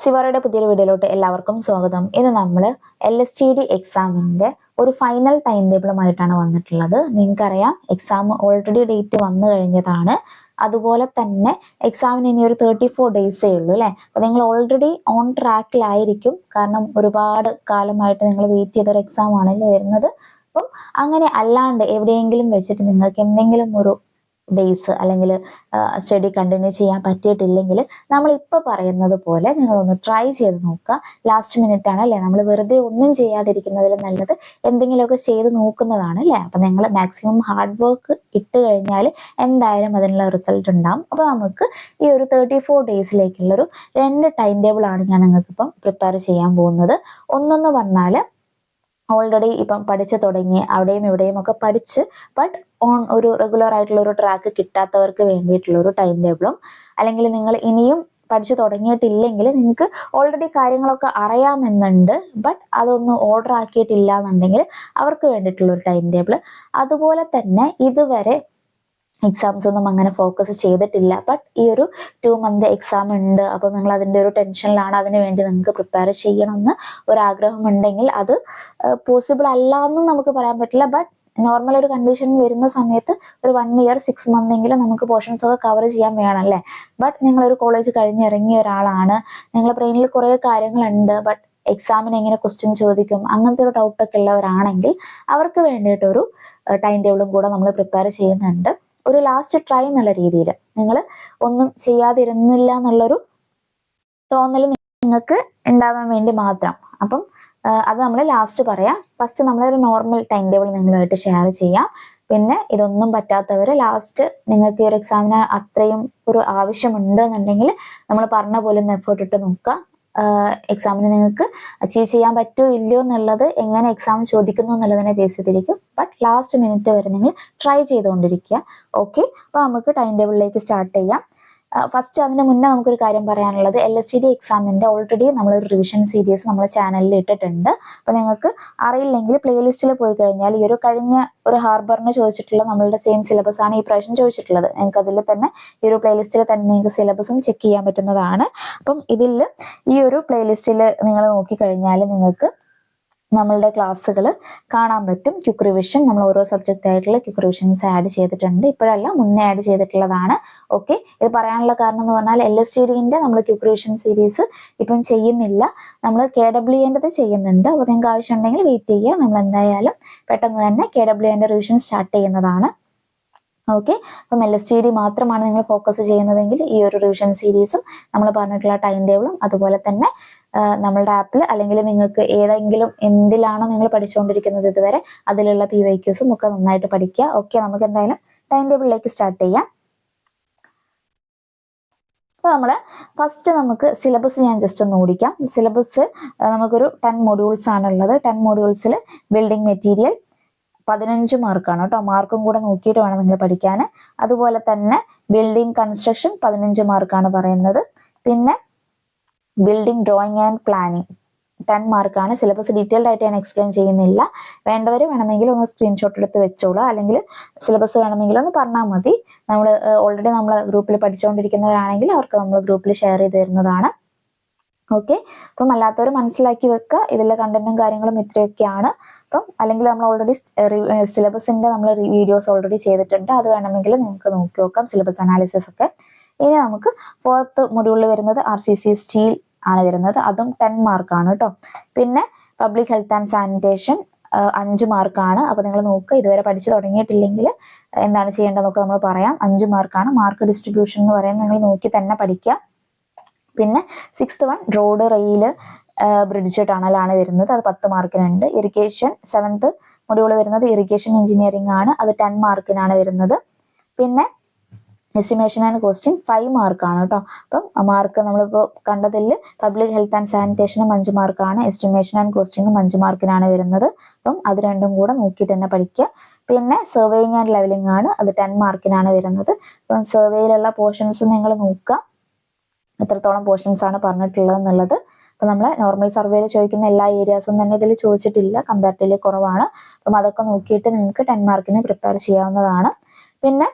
സിവാറയുടെ പുതിയൊരു വീഡിയോയിലോട്ട് എല്ലാവർക്കും സ്വാഗതം. ഇന്ന് നമ്മൾ LSTD എക്സാമിൻ്റെ ഒരു ഫൈനൽ ടൈം ടേബിളുമായിട്ടാണ് വന്നിട്ടുള്ളത്. നിങ്ങൾക്കറിയാം, എക്സാം ഓൾറെഡി ഡേറ്റ് വന്നു കഴിഞ്ഞതാണ്. അതുപോലെ തന്നെ എക്സാമിന് ഇനി ഒരു 34 ഡേയ്സേ ഉള്ളൂ അല്ലേ. അപ്പോൾ നിങ്ങൾ ഓൾറെഡി ഓൺ ട്രാക്കിലായിരിക്കും. കാരണം ഒരുപാട് കാലമായിട്ട് നിങ്ങൾ വെയിറ്റ് ചെയ്തൊരു എക്സാം ആണല്ലേ വരുന്നത്. അപ്പം അങ്ങനെ അല്ലാണ്ട് എവിടെയെങ്കിലും വെച്ചിട്ട് നിങ്ങൾക്ക് എന്തെങ്കിലും ഒരു ഡേയ്സ് അല്ലെങ്കിൽ സ്റ്റഡി കണ്ടിന്യൂ ചെയ്യാൻ പറ്റിയിട്ടില്ലെങ്കിൽ നമ്മളിപ്പോൾ പറയുന്നത് പോലെ നിങ്ങളൊന്ന് ട്രൈ ചെയ്ത് നോക്കുക. ലാസ്റ്റ് മിനിറ്റ് ആണ് അല്ലേ, നമ്മൾ വെറുതെ ഒന്നും ചെയ്യാതിരിക്കുന്നതിൽ നല്ലത് എന്തെങ്കിലുമൊക്കെ ചെയ്ത് നോക്കുന്നതാണ് അല്ലേ. അപ്പം നിങ്ങൾ മാക്സിമം ഹാർഡ് വർക്ക് ഇട്ട് കഴിഞ്ഞാൽ എന്തായാലും അതിനുള്ള റിസൾട്ട് ഉണ്ടാകും. അപ്പോൾ നമുക്ക് ഈ ഒരു 34 ഡേയ്സിലേക്കുള്ളൊരു 2 ടൈം ടേബിളാണ് ഞാൻ നിങ്ങൾക്കിപ്പം പ്രിപ്പയർ ചെയ്യാൻ പോകുന്നത്. ഒന്നെന്ന് പറഞ്ഞാൽ ഓൾറെഡി ഇപ്പം പഠിച്ചു തുടങ്ങി അവിടെയും ഇവിടെയും ഒക്കെ പഠിച്ച് ബട്ട് ഓൺ ഒരു റെഗുലർ ആയിട്ടുള്ള ഒരു ട്രാക്ക് കിട്ടാത്തവർക്ക് വേണ്ടിയിട്ടുള്ള ഒരു ടൈം ടേബിളും, അല്ലെങ്കിൽ നിങ്ങൾ ഇനിയും പഠിച്ചു തുടങ്ങിയിട്ടില്ലെങ്കിൽ നിങ്ങൾക്ക് ഓൾറെഡി കാര്യങ്ങളൊക്കെ അറിയാമെന്നുണ്ട് ബട്ട് അതൊന്നും ഓർഡർ ആക്കിയിട്ടില്ല എന്നുണ്ടെങ്കിൽ അവർക്ക് വേണ്ടിയിട്ടുള്ള ഒരു ടൈം ടേബിൾ. അതുപോലെ തന്നെ ഇതുവരെ എക്സാംസ് ഒന്നും അങ്ങനെ ഫോക്കസ് ചെയ്തിട്ടില്ല ബട്ട് ഈ ഒരു 2 മന്ത് എക്സാം ഉണ്ട്, അപ്പോൾ നിങ്ങൾ അതിൻ്റെ ഒരു ടെൻഷനിലാണ്, അതിന് വേണ്ടി നിങ്ങൾക്ക് പ്രിപ്പയർ ചെയ്യണമെന്ന് ഒരാഗ്രഹമുണ്ടെങ്കിൽ അത് പോസിബിൾ അല്ല എന്നും നമുക്ക് പറയാൻ പറ്റില്ല. ബട്ട് നോർമൽ ഒരു കണ്ടീഷൻ വരുന്ന സമയത്ത് ഒരു 1 ഇയർ 6 മന്തെങ്കിലും നമുക്ക് പോർഷൻസ് ഒക്കെ കവർ ചെയ്യാൻ വേണം അല്ലേ. ബട്ട് നിങ്ങളൊരു കോളേജ് കഴിഞ്ഞിറങ്ങിയ ഒരാളാണ്, നിങ്ങളുടെ ബ്രെയിനിൽ കുറേ കാര്യങ്ങളുണ്ട് ബട്ട് എക്സാമിന് എങ്ങനെ ക്വസ്റ്റ്യൻ ചോദിക്കും അങ്ങനത്തെ ഒരു ഡൗട്ടൊക്കെ ഉള്ളവരാണെങ്കിൽ അവർക്ക് വേണ്ടിയിട്ടൊരു ടൈം ടേബിളും കൂടെ നമ്മൾ പ്രിപ്പയർ ചെയ്യുന്നുണ്ട്. ഒരു ലാസ്റ്റ് ട്രൈ എന്നുള്ള രീതിയിൽ നിങ്ങൾ ഒന്നും ചെയ്യാതിരുന്നില്ല എന്നുള്ളൊരു തോന്നൽ നിങ്ങൾക്ക് ഉണ്ടാവാൻ വേണ്ടി മാത്രം. അപ്പം അത് നമ്മൾ ലാസ്റ്റ് പറയാം. ഫസ്റ്റ് നമ്മളൊരു നോർമൽ ടൈം ടേബിൾ നിങ്ങളുമായിട്ട് ഷെയർ ചെയ്യാം. പിന്നെ ഇതൊന്നും പറ്റാത്തവർ ലാസ്റ്റ് നിങ്ങൾക്ക് ഈ ഒരു എക്സാമിന് അത്രയും ഒരു ആവശ്യമുണ്ട് എന്നുണ്ടെങ്കിൽ നമ്മൾ പറഞ്ഞ പോലെ ഒന്ന് എഫേർട്ട് ഇട്ട് നോക്കുക. എക്സാമിന് നിങ്ങൾക്ക് അച്ചീവ് ചെയ്യാൻ പറ്റുമോ ഇല്ലയോ എന്നുള്ളത് എങ്ങനെ എക്സാം ചോദിക്കുന്നു എന്നുള്ളതിനെ ബേസ് ചെയ്തിരിക്കും. ബട്ട് ലാസ്റ്റ് മിനിറ്റ് വരെ നിങ്ങൾ ട്രൈ ചെയ്തുകൊണ്ടിരിക്കുക. ഓക്കെ, അപ്പോൾ നമുക്ക് ടൈം ടേബിളിലേക്ക് സ്റ്റാർട്ട് ചെയ്യാം. ഫസ്റ്റ് അതിന് മുന്നേ നമുക്കൊരു കാര്യം പറയാനുള്ളത്, LSTD എക്സാമിൻ്റെ ഓൾറെഡി നമ്മളൊരു റിവിഷൻ സീരീസ് നമ്മുടെ ചാനലിൽ ഇട്ടിട്ടുണ്ട്. അപ്പോൾ നിങ്ങൾക്ക് അറിയില്ലെങ്കിൽ പ്ലേലിസ്റ്റിൽ പോയി കഴിഞ്ഞാൽ ഈ ഒരു കഴിഞ്ഞ ഒരു ഹാർബറിന് ചോദിച്ചിട്ടുള്ള നമ്മളുടെ സെയിം സിലബസ് ആണ് ഈ പ്രാവശ്യം ചോദിച്ചിട്ടുള്ളത്. നിങ്ങൾക്ക് അതിൽ തന്നെ ഈ ഒരു പ്ലേലിസ്റ്റിൽ തന്നെ നിങ്ങൾക്ക് സിലബസും ചെക്ക് ചെയ്യാൻ പറ്റുന്നതാണ്. അപ്പം ഇതിൽ ഈ ഒരു പ്ലേലിസ്റ്റിൽ നിങ്ങൾ നോക്കിക്കഴിഞ്ഞാൽ നിങ്ങൾക്ക് നമ്മളുടെ ക്ലാസ്സുകൾ കാണാൻ പറ്റും. ക്വിക്ക് റിവിഷൻ, നമ്മൾ ഓരോ സബ്ജക്റ്റ് ആയിട്ടുള്ള ക്വിക്ക് റിവിഷൻസ് ആഡ് ചെയ്തിട്ടുണ്ട്. ഇപ്പോഴല്ല, മുന്നേ ആഡ് ചെയ്തിട്ടുള്ളതാണ്. ഓക്കെ, ഇത് പറയാനുള്ള കാരണം എന്ന് പറഞ്ഞാൽ LSTDൻ്റെ നമ്മൾ ക്വിക്ക് റിവിഷൻ സീരീസ് ഇപ്പം ചെയ്യുന്നില്ല, നമ്മൾ KWAൻ്റെത് ചെയ്യുന്നുണ്ട്. അപ്പോൾ നിങ്ങൾക്ക് ആവശ്യമുണ്ടെങ്കിൽ വെയിറ്റ് ചെയ്യുക. നമ്മൾ എന്തായാലും പെട്ടെന്ന് തന്നെ KWAൻ്റെ റിവിഷൻ സ്റ്റാർട്ട് ചെയ്യുന്നതാണ്. ഓക്കെ, അപ്പം LSTD മാത്രമാണ് നിങ്ങൾ ഫോക്കസ് ചെയ്യുന്നതെങ്കിൽ ഈ ഒരു റിവിഷൻ സീരീസും നമ്മൾ പറഞ്ഞിട്ടുള്ള ടൈം ടേബിളും അതുപോലെ തന്നെ നമ്മളുടെ ആപ്പിൽ അല്ലെങ്കിൽ നിങ്ങൾക്ക് ഏതെങ്കിലും എന്തിലാണോ നിങ്ങൾ പഠിച്ചുകൊണ്ടിരിക്കുന്നത് ഇതുവരെ അതിലുള്ള PYQസും ഒക്കെ നന്നായിട്ട് പഠിക്കുക. ഓക്കെ, നമുക്ക് എന്തായാലും ടൈം ടേബിളിലേക്ക് സ്റ്റാർട്ട് ചെയ്യാം. അപ്പോൾ നമ്മൾ ഫസ്റ്റ് നമുക്ക് സിലബസ് ഞാൻ ജസ്റ്റ് ഒന്ന് ഓടിക്കാം. സിലബസ് നമുക്കൊരു 10 മൊഡ്യൂൾസ് ആണുള്ളത്. 10 മൊഡ്യൂൾസിൽ ബിൽഡിംഗ് മെറ്റീരിയൽ 15 മാർക്കാണ് കേട്ടോ. മാർക്കും കൂടെ നോക്കിയിട്ട് വേണം നിങ്ങൾ പഠിക്കാൻ. അതുപോലെ തന്നെ ബിൽഡിംഗ് കൺസ്ട്രക്ഷൻ 15 മാർക്കാണ് പറയുന്നത്. പിന്നെ ബിൽഡിംഗ് ഡ്രോയിങ് ആൻഡ് പ്ലാനിങ് 10 മാർക്കാണ്. സിലബസ് ഡീറ്റെയിൽഡ് ആയിട്ട് ഞാൻ എക്സ്പ്ലെയിൻ ചെയ്യുന്നില്ല. വേണ്ടവർ വേണമെങ്കിൽ ഒന്ന് സ്ക്രീൻഷോട്ട് എടുത്ത് വെച്ചോളൂ, അല്ലെങ്കിൽ സിലബസ് വേണമെങ്കിൽ ഒന്ന് പറഞ്ഞാൽ മതി. നമ്മൾ ഓൾറെഡി നമ്മൾ ഗ്രൂപ്പിൽ പഠിച്ചുകൊണ്ടിരിക്കുന്നവരാണെങ്കിൽ അവർക്ക് നമ്മൾ ഗ്രൂപ്പിൽ ഷെയർ ചെയ്ത് തരുന്നതാണ്. ഓക്കെ, അപ്പം അല്ലാത്തവർ മനസ്സിലാക്കി വെക്കുക, ഇതിലെ കണ്ടന്റും കാര്യങ്ങളും ഇത്രയൊക്കെയാണ്. അപ്പം അല്ലെങ്കിൽ നമ്മൾ ഓൾറെഡി സിലബസിൻ്റെ നമ്മൾ വീഡിയോസ് ഓൾറെഡി ചെയ്തിട്ടുണ്ട്, അത് വേണമെങ്കിൽ നിങ്ങൾക്ക് നോക്കി നോക്കാം, സിലബസ് അനാലിസിസ് ഒക്കെ. ഇനി നമുക്ക് 4th മൊഡ്യൂളിൽ വരുന്നത് RCC സ്റ്റീൽ ആണ് വരുന്നത്. അതും 10 മാർക്കാണ് കേട്ടോ. പിന്നെ പബ്ലിക് ഹെൽത്ത് ആൻഡ് സാനിറ്റേഷൻ 5 മാർക്കാണ്. അപ്പോൾ നിങ്ങൾ നോക്കുക, ഇതുവരെ പഠിച്ചു തുടങ്ങിയിട്ടില്ലെങ്കിൽ എന്താണ് ചെയ്യേണ്ടതെന്നൊക്കെ നമ്മൾ പറയാം. 5 മാർക്കാണ്. മാർക്ക് ഡിസ്ട്രിബ്യൂഷൻ എന്ന് പറയുന്നത് നിങ്ങൾ നോക്കി തന്നെ പഠിക്കുക. പിന്നെ 6th one road, rail, bridge, ടണലാണ് വരുന്നത്. അത് 10 മാർക്കിനുണ്ട്. ഇറിഗേഷൻ 7th മൊഡ്യൂൾ വരുന്നത് ഇറിഗേഷൻ എഞ്ചിനീയറിംഗ് ആണ്. അത് 10 മാർക്കിനാണ് വരുന്നത്. പിന്നെ എസ്റ്റിമേഷൻ ആൻഡ് കോസ്റ്റിംഗ് 5 മാർക്കാണ് കേട്ടോ. അപ്പം മാർക്ക് നമ്മളിപ്പോൾ കണ്ടതിൽ പബ്ലിക് ഹെൽത്ത് ആൻഡ് സാനിറ്റേഷനും 5 മാർക്കാണ്, എസ്റ്റിമേഷൻ ആൻഡ് കോസ്റ്റിംഗും 5 മാർക്കിനാണ് വരുന്നത്. അപ്പം അത് രണ്ടും കൂടെ നോക്കിയിട്ട് തന്നെ പഠിക്കുക. പിന്നെ സർവേയിങ് ആൻഡ് ലെവലിംഗ് ആണ്, അത് 10 മാർക്കിനാണ് വരുന്നത്. അപ്പം സർവേയിലുള്ള പോർഷൻസ് നിങ്ങൾ നോക്കുക, എത്രത്തോളം പോർഷൻസ് ആണ് പറഞ്ഞിട്ടുള്ളത് എന്നുള്ളത്. അപ്പം നമ്മൾ നോർമൽ സർവേയിൽ ചോദിക്കുന്ന എല്ലാ ഏരിയാസും തന്നെ ഇതിൽ ചോദിച്ചിട്ടില്ല, കമ്പാരിറ്റീവ്ലി കുറവാണ്. അപ്പം അതൊക്കെ നോക്കിയിട്ട് നിങ്ങൾക്ക് 10 മാർക്കിന് പ്രിപ്പയർ ചെയ്യാവുന്നതാണ്. പിന്നെ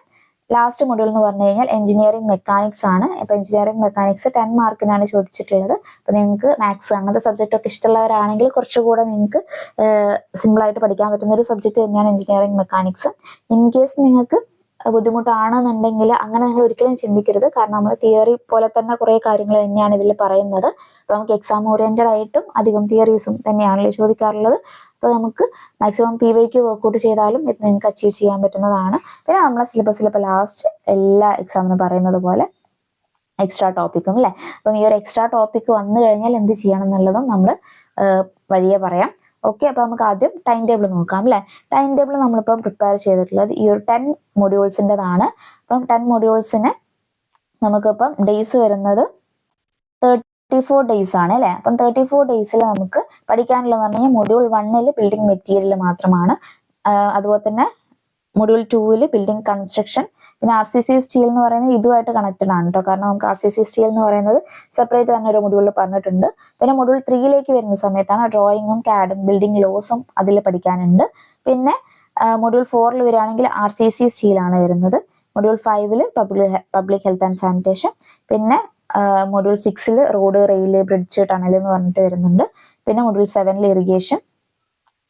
ലാസ്റ്റ് മൊഡ്യൂൾ എന്ന് പറഞ്ഞു കഴിഞ്ഞാൽ എഞ്ചിനീയറിംഗ് മെക്കാനിക്സ് ആണ്. ഇപ്പൊ എഞ്ചിനീയറിംഗ് മെക്കാനിക്സ് 10 മാർക്കിനാണ് ചോദിച്ചിട്ടുള്ളത്. അപ്പൊ നിങ്ങൾക്ക് മാത്സ് അങ്ങനത്തെ സബ്ജക്റ്റ് ഒക്കെ ഇഷ്ടമുള്ളവരാണെങ്കിൽ കുറച്ചുകൂടെ നിങ്ങൾക്ക് സിമ്പിൾ ആയിട്ട് പഠിക്കാൻ പറ്റുന്ന ഒരു സബ്ജക്ട് തന്നെയാണ് എഞ്ചിനീയറിംഗ് മെക്കാനിക്സ്. ഇൻ കേസ് നിങ്ങൾക്ക് ബുദ്ധിമുട്ടാണെന്നുണ്ടെങ്കിൽ അങ്ങനെ നിങ്ങൾ ഒരിക്കലും ചിന്തിക്കരുത്. കാരണം നമ്മൾ തിയറി പോലെ തന്നെ കുറെ കാര്യങ്ങൾ തന്നെയാണ് ഇതിൽ പറയുന്നത്. അപ്പൊ നമുക്ക് എക്സാം ഓറിയന്റഡ് ആയിട്ടും അധികം തിയറീസും തന്നെയാണല്ലോ ചോദിക്കാറുള്ളത്. അപ്പോൾ നമുക്ക് മാക്സിമം PYQ വർക്കൗട്ട് ചെയ്താലും ഇത് നിങ്ങൾക്ക് അച്ചീവ് ചെയ്യാൻ പറ്റുന്നതാണ്. പിന്നെ നമ്മളെ സിലബസിൽ ഇപ്പോൾ ലാസ്റ്റ് എല്ലാ എക്സാമിനും പറയുന്നത് പോലെ എക്സ്ട്രാ ടോപ്പിക്കും അല്ലേ. അപ്പം ഈ ഒരു എക്സ്ട്രാ ടോപ്പിക് വന്നു കഴിഞ്ഞാൽ എന്ത് ചെയ്യണം എന്നുള്ളതും നമ്മൾ വഴിയെ പറയാം. ഓക്കെ, അപ്പോൾ നമുക്ക് ആദ്യം ടൈം ടേബിൾ നോക്കാം അല്ലേ. ടൈം ടേബിൾ നമ്മളിപ്പം പ്രിപ്പയർ ചെയ്തിട്ടുള്ളത് ഈ ഒരു 10 മൊഡ്യൂൾസിൻ്റെതാണ്. അപ്പം 10 മൊഡ്യൂൾസിന് നമുക്കിപ്പം ഡേയ്സ് വരുന്നത് 34 ഡേയ്സ് ആണ് അല്ലേ. അപ്പം 34 ഡേയ്സിൽ നമുക്ക് പഠിക്കാനുള്ളതെന്ന് പറഞ്ഞു കഴിഞ്ഞാൽ മൊഡ്യൂൾ 1 ബിൽഡിംഗ് മെറ്റീരിയൽ മാത്രമാണ്. അതുപോലെ തന്നെ മൊഡ്യൂൾ 2 ബിൽഡിംഗ് കൺസ്ട്രക്ഷൻ, പിന്നെ RCC സ്റ്റീൽ എന്ന് പറയുന്നത് ഇതുമായിട്ട് കണക്റ്റഡ് ആണ് കേട്ടോ. കാരണം നമുക്ക് RCC സ്റ്റീൽ എന്ന് പറയുന്നത് സെപ്പറേറ്റ് തന്നെ ഒരു മൊഡ്യൂളിൽ പറഞ്ഞിട്ടുണ്ട്. പിന്നെ മൊഡ്യൂൾ 3 വരുന്ന സമയത്താണ് ഡ്രോയിങ്ങും CAD-ഉം ബിൽഡിംഗ് ലോസും അതിൽ പഠിക്കാനുണ്ട്. പിന്നെ മൊഡ്യൂൾ 4 വരികയാണെങ്കിൽ RCC സ്റ്റീൽ ആണ് വരുന്നത്. Module 5 public health and sanitation. പിന്നെ module 6 road, rail, bridge, tunnel എന്ന് പറഞ്ഞിട്ട് വരുന്നുണ്ട്. പിന്നെ module 7 irrigation,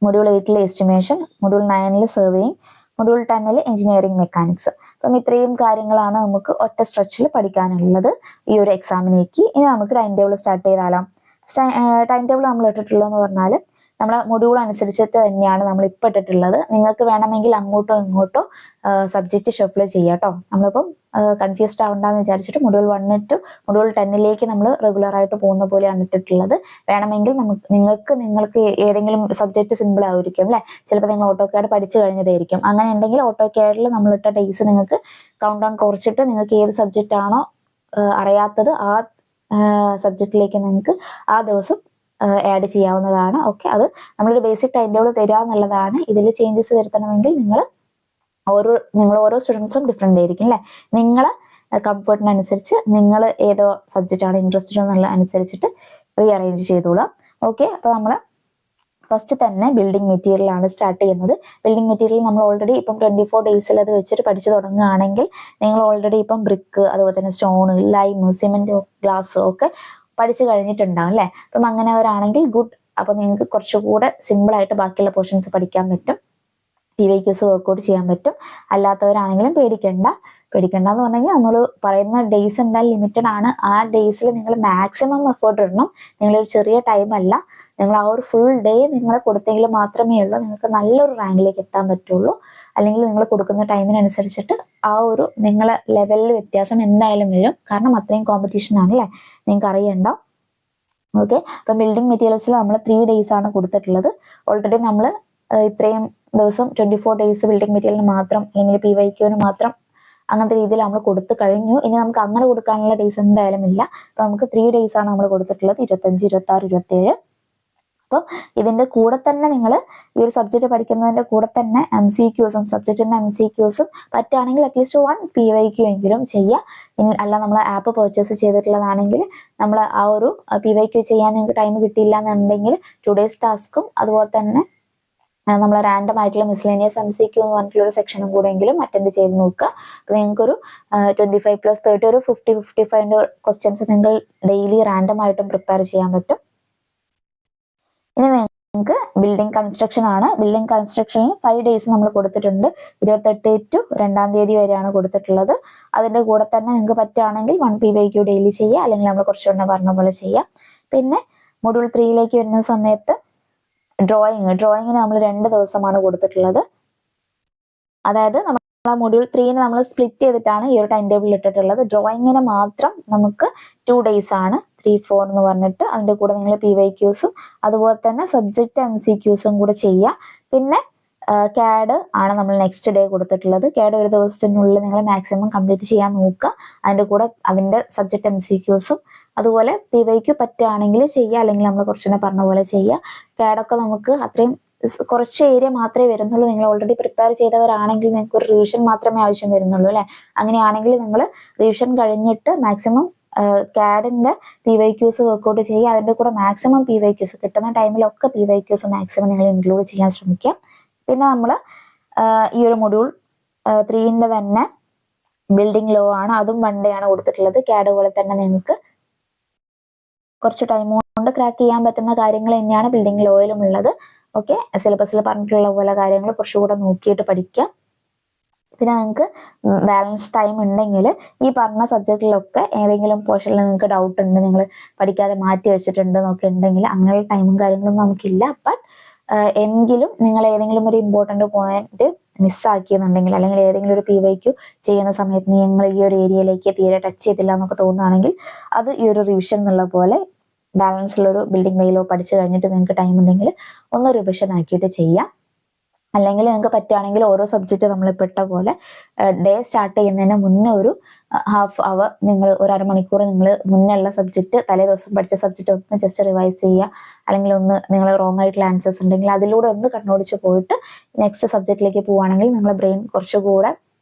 module 8 estimation, module 9 surveying, module 10 engineering mechanics. അപ്പം ഇത്രയും കാര്യങ്ങളാണ് നമുക്ക് ഒറ്റ സ്ട്രെച്ചിൽ പഠിക്കാനുള്ളത് ഈ ഒരു എക്സാമിനേക്ക്. ഇനി നമുക്ക് ടൈം ടേബിൾ സ്റ്റാർട്ട് ചെയ്താലാം. ടൈം ടേബിൾ നമ്മൾ ഇട്ടിട്ടുള്ളതെന്ന് പറഞ്ഞാൽ നമ്മളെ മൊഡ്യൂൾ അനുസരിച്ചിട്ട് തന്നെയാണ് നമ്മൾ ഇപ്പം ഇട്ടിട്ടുള്ളത്. നിങ്ങൾക്ക് വേണമെങ്കിൽ അങ്ങോട്ടോ ഇങ്ങോട്ടോ സബ്ജക്റ്റ് ഷഫിൾ ചെയ്യാം കേട്ടോ. നമ്മളിപ്പം കൺഫ്യൂസ്ഡ് ആവണ്ടെന്ന് വിചാരിച്ചിട്ട് മൊഡ്യൂൾ 1 ടു മൊഡ്യൂൾ 10 നമ്മൾ റെഗുലർ ആയിട്ട് പോകുന്ന പോലെയാണ് ഇട്ടിട്ടുള്ളത്. വേണമെങ്കിൽ നിങ്ങൾക്ക് ഏതെങ്കിലും സബ്ജക്റ്റ് സിമ്പിൾ ആയിരിക്കും അല്ലേ. ചിലപ്പോൾ നിങ്ങൾ AutoCAD പഠിച്ചു കഴിഞ്ഞതായിരിക്കും. അങ്ങനെ ഉണ്ടെങ്കിൽ AutoCAD നമ്മളിട്ട ഡേയ്സ് നിങ്ങൾക്ക് കൗണ്ട് ഡൗൺ കുറച്ചിട്ട് നിങ്ങൾക്ക് ഏത് സബ്ജക്റ്റ് ആണോ അറിയാത്തത് ആ സബ്ജക്റ്റിലേക്ക് നിങ്ങൾക്ക് ആ ദിവസം ആഡ് ചെയ്യാവുന്നതാണ്. ഓക്കെ, അത് നമ്മളൊരു ബേസിക് ടൈം ടേബിൾ തരിക എന്നുള്ളതാണ്. ഇതിൽ ചേഞ്ചസ് വരുത്തണമെങ്കിൽ നിങ്ങൾ ഓരോ സ്റ്റുഡൻസും ഡിഫറെൻ്റ് ആയിരിക്കും അല്ലേ. നിങ്ങളെ കംഫർട്ടിനനുസരിച്ച് നിങ്ങൾ ഏതോ സബ്ജക്റ്റ് ആണ് ഇൻട്രസ്റ്റഡ് എന്നുള്ള അനുസരിച്ചിട്ട് റീഅറേഞ്ച് ചെയ്തോളാം. ഓക്കെ, അപ്പോൾ നമ്മൾ ഫസ്റ്റ് തന്നെ ബിൽഡിംഗ് മെറ്റീരിയൽ ആണ് സ്റ്റാർട്ട് ചെയ്യുന്നത്. ബിൽഡിംഗ് മെറ്റീരിയൽ നമ്മൾ ഓൾറെഡി ഇപ്പം 24 ഡേയ്സിൽ അത് വെച്ചിട്ട് പഠിച്ചു തുടങ്ങുകയാണെങ്കിൽ നിങ്ങൾ ഓൾറെഡി ഇപ്പം ബ്രിക്ക്, അതുപോലെ തന്നെ സ്റ്റോൺ, ലൈം, സിമെന്റ്, ഗ്ലാസ് ഒക്കെ പഠിച്ചു കഴിഞ്ഞിട്ടുണ്ടാവും അല്ലേ. അപ്പം അങ്ങനെവരാണെങ്കിൽ ഗുഡ്. അപ്പം നിങ്ങൾക്ക് കുറച്ചുകൂടെ സിമ്പിളായിട്ട് ബാക്കിയുള്ള പോർഷൻസ് പഠിക്കാൻ പറ്റും, PYQs വർക്കൗട്ട് ചെയ്യാൻ പറ്റും. അല്ലാത്തവരാണെങ്കിലും പേടിക്കണ്ടെന്ന് പറഞ്ഞു കഴിഞ്ഞാൽ നമ്മൾ പറയുന്ന ഡേയ്സ് എന്തായാലും ലിമിറ്റഡ് ആണ്. ആ ഡേയ്സിൽ നിങ്ങൾ മാക്സിമം എഫേർട്ട് ഇടണം. നിങ്ങളൊരു ചെറിയ ടൈം അല്ല, നിങ്ങൾ ആ ഒരു ഫുൾ ഡേ നിങ്ങൾ കൊടുത്തെങ്കിൽ മാത്രമേ ഉള്ളൂ നിങ്ങൾക്ക് നല്ലൊരു റാങ്കിലേക്ക് എത്താൻ പറ്റുള്ളൂ. അല്ലെങ്കിൽ നിങ്ങൾ കൊടുക്കുന്ന ടൈമിനനുസരിച്ചിട്ട് ആ ഒരു നിങ്ങളെ ലെവലിൽ വ്യത്യാസം എന്തായാലും വരും. കാരണം അത്രയും കോമ്പറ്റീഷൻ ആണല്ലേ, നിങ്ങൾക്ക് അറിയണ്ട. ഓക്കെ, അപ്പം ബിൽഡിംഗ് മെറ്റീരിയൽസിൽ നമ്മൾ 3 ഡേയ്സ് ആണ് കൊടുത്തിട്ടുള്ളത്. ഓൾറെഡി നമ്മൾ ഇത്രയും ദിവസം 24 ഡേയ്സ് ബിൽഡിംഗ് മെറ്റീരിയലിന് മാത്രം അല്ലെങ്കിൽ PYQന് മാത്രം അങ്ങനത്തെ രീതിയിൽ നമ്മൾ കൊടുത്തു കഴിഞ്ഞു. ഇനി നമുക്ക് അങ്ങനെ കൊടുക്കാനുള്ള ഡേയ്സ് എന്തായാലും ഇല്ല. അപ്പം നമുക്ക് 3 ഡേയ്സ് ആണ് നമ്മൾ കൊടുത്തിട്ടുള്ളത്, 25, 26, 27. അപ്പോൾ ഇതിൻ്റെ കൂടെ തന്നെ നിങ്ങൾ ഈ ഒരു സബ്ജക്റ്റ് പഠിക്കുന്നതിൻ്റെ കൂടെ തന്നെ MCQസും സബ്ജക്റ്റിൻ്റെ MCQസും പറ്റുകയാണെങ്കിൽ അറ്റ്ലീസ്റ്റ് 1 PYQ എങ്കിലും ചെയ്യുക. അല്ല നമ്മൾ ആപ്പ് പർച്ചേസ് ചെയ്തിട്ടുള്ളതാണെങ്കിൽ നമ്മൾ ആ ഒരു PYQ ചെയ്യാൻ നിങ്ങൾക്ക് ടൈം കിട്ടിയില്ല എന്നുണ്ടെങ്കിൽ 2 ഡേയ്സ് ടാസ്കും അതുപോലെ തന്നെ നമ്മൾ റാൻഡം ആയിട്ടുള്ള മിസ്ലേനിയസ് MCQ എന്ന് പറഞ്ഞിട്ടുള്ള ഒരു സെക്ഷനും കൂടെ എങ്കിലും അറ്റൻഡ് ചെയ്ത് നോക്കുക. അപ്പോൾ നിങ്ങൾക്കൊരു 25+30 ഒരു 50-55 ക്വസ്റ്റ്യൻസ് നിങ്ങൾ ഡെയിലി റാൻഡം ആയിട്ടും പ്രിപ്പയർ ചെയ്യാൻ പറ്റും. ഇനി നിങ്ങൾക്ക് ബിൽഡിംഗ് കൺസ്ട്രക്ഷൻ ആണ്. ബിൽഡിംഗ് കൺസ്ട്രക്ഷനിൽ 5 ഡേയ്സ് നമ്മൾ കൊടുത്തിട്ടുണ്ട്. 28 ടു 2-ാം തീയതി വരെയാണ് കൊടുത്തിട്ടുള്ളത്. അതിൻ്റെ കൂടെ തന്നെ നിങ്ങൾക്ക് പറ്റുകയാണെങ്കിൽ 1 PYQ ഡെയിലി ചെയ്യുക, അല്ലെങ്കിൽ നമ്മൾ കുറച്ചുകൂടെ പറഞ്ഞ പോലെ ചെയ്യാം. പിന്നെ മൊഡ്യൂൾ 3 വരുന്ന സമയത്ത് ഡ്രോയിങ്ങിന് നമ്മൾ 2 ദിവസമാണ് കൊടുത്തിട്ടുള്ളത്. അതായത് നമ്മൾ മൊഡ്യൂൾ 3 നമ്മൾ സ്പ്ലിറ്റ് ചെയ്തിട്ടാണ് ഈ ഒരു ടൈം ടേബിൾ ഇട്ടിട്ടുള്ളത്. ഡ്രോയിങ്ങിന് മാത്രം നമുക്ക് 2 ഡേയ്സ് ആണ്, 3-4 എന്ന് പറഞ്ഞിട്ട്. അതിൻ്റെ കൂടെ നിങ്ങൾ PYQസും അതുപോലെ തന്നെ സബ്ജക്റ്റ് MCQസും കൂടെ ചെയ്യുക. പിന്നെ CAD ആണ് നമ്മൾ നെക്സ്റ്റ് ഡേ കൊടുത്തിട്ടുള്ളത്. CAD ഒരു ദിവസത്തിനുള്ളിൽ നിങ്ങൾ മാക്സിമം കംപ്ലീറ്റ് ചെയ്യാൻ നോക്കുക. അതിൻ്റെ കൂടെ അതിൻ്റെ സബ്ജക്റ്റ് MCQസും അതുപോലെ PYQ പറ്റുകയാണെങ്കിൽ ചെയ്യുക, അല്ലെങ്കിൽ നമ്മൾ കുറച്ചുകൂടെ പറഞ്ഞ പോലെ ചെയ്യുക. CAD ഒക്കെ നമുക്ക് അത്രയും കുറച്ച് ഏരിയ മാത്രമേ വരുന്നുള്ളൂ. നിങ്ങൾ ഓൾറെഡി പ്രിപ്പയർ ചെയ്തവരാണെങ്കിൽ നിങ്ങൾക്ക് ഒരു റിവിഷൻ മാത്രമേ ആവശ്യം വരുന്നുള്ളൂ അല്ലേ. അങ്ങനെയാണെങ്കിൽ നിങ്ങൾ റിവിഷൻ കഴിഞ്ഞിട്ട് മാക്സിമം CADന്റെ PYQs വർക്കൗട്ട് ചെയ്യുക. അതിൻ്റെ കൂടെ മാക്സിമം PYQs കിട്ടുന്ന ടൈമിലൊക്കെ PYQs മാക്സിമം നിങ്ങൾ ഇൻക്ലൂഡ് ചെയ്യാൻ ശ്രമിക്കുക. പിന്നെ നമ്മൾ ഈ ഒരു മൊഡ്യൂൾ 3 തന്നെ ബിൽഡിംഗ് ലോ ആണ്, അതും 1 ഡേ ആണ് കൊടുത്തിട്ടുള്ളത്. CAD പോലെ തന്നെ നിങ്ങൾക്ക് കുറച്ച് ടൈം കൊണ്ട് ക്രാക്ക് ചെയ്യാൻ പറ്റുന്ന കാര്യങ്ങൾ തന്നെയാണ് ബിൽഡിംഗ് ലോയിലും ഉള്ളത്. ഓക്കെ, സിലബസിൽ പറഞ്ഞിട്ടുള്ള പോലെ കാര്യങ്ങൾ കുറച്ചുകൂടെ നോക്കിയിട്ട് പഠിക്കാം. പിന്നെ നിങ്ങൾക്ക് ബാലൻസ് ടൈം ഉണ്ടെങ്കിൽ ഈ പറഞ്ഞ സബ്ജക്റ്റിലൊക്കെ ഏതെങ്കിലും പോർഷനിൽ നിങ്ങൾക്ക് ഡൗട്ട് ഉണ്ട്, നിങ്ങൾ പഠിക്കാതെ മാറ്റി വെച്ചിട്ടുണ്ട് എന്നൊക്കെ ഉണ്ടെങ്കിൽ അങ്ങനെയുള്ള ടൈമും കാര്യങ്ങളൊന്നും നമുക്കില്ല. ബട്ട് എങ്കിലും നിങ്ങൾ ഏതെങ്കിലും ഒരു ഇമ്പോർട്ടൻ്റ് പോയിന്റ് മിസ്സാക്കിയെന്നുണ്ടെങ്കിൽ അല്ലെങ്കിൽ ഏതെങ്കിലും ഒരു PYQ ചെയ്യുന്ന സമയത്ത് നിങ്ങൾ ഈ ഒരു ഏരിയയിലേക്ക് തീരെ ടച്ച് ചെയ്തില്ല എന്നൊക്കെ തോന്നുകയാണെങ്കിൽ അത് ഈ ഒരു റിവിഷൻ എന്നുള്ള പോലെ ബാലൻസിലൊരു ബിൽഡിംഗ് വെയിലോ പഠിച്ചു കഴിഞ്ഞിട്ട് നിങ്ങൾക്ക് ടൈം ഉണ്ടെങ്കിൽ ഒന്ന് റിവിഷൻ ആക്കിയിട്ട് ചെയ്യാം. അല്ലെങ്കിൽ നിങ്ങൾക്ക് പറ്റുകയാണെങ്കിൽ ഓരോ സബ്ജക്റ്റ് നമ്മൾ പെട്ട പോലെ ഡേ സ്റ്റാർട്ട് ചെയ്യുന്നതിന് മുന്നേ ഒരു ഹാഫ് അവർ നിങ്ങൾ ഒരു അരമണിക്കൂർ നിങ്ങൾ മുന്നേ ഉള്ള സബ്ജക്റ്റ് തലേ ദിവസം പഠിച്ച സബ്ജക്റ്റ് ഒന്ന് ജസ്റ്റ് റിവൈസ് ചെയ്യുക. അല്ലെങ്കിൽ ഒന്ന് നിങ്ങൾ റോങ് ആയിട്ടുള്ള ആൻസേഴ്സ് ഉണ്ടെങ്കിൽ അതിലൂടെ ഒന്ന് കണ്ണോടിച്ച് പോയിട്ട് നെക്സ്റ്റ് സബ്ജക്റ്റിലേക്ക് പോവുകയാണെങ്കിൽ നിങ്ങളുടെ ബ്രെയിൻ കുറച്ചുകൂടെ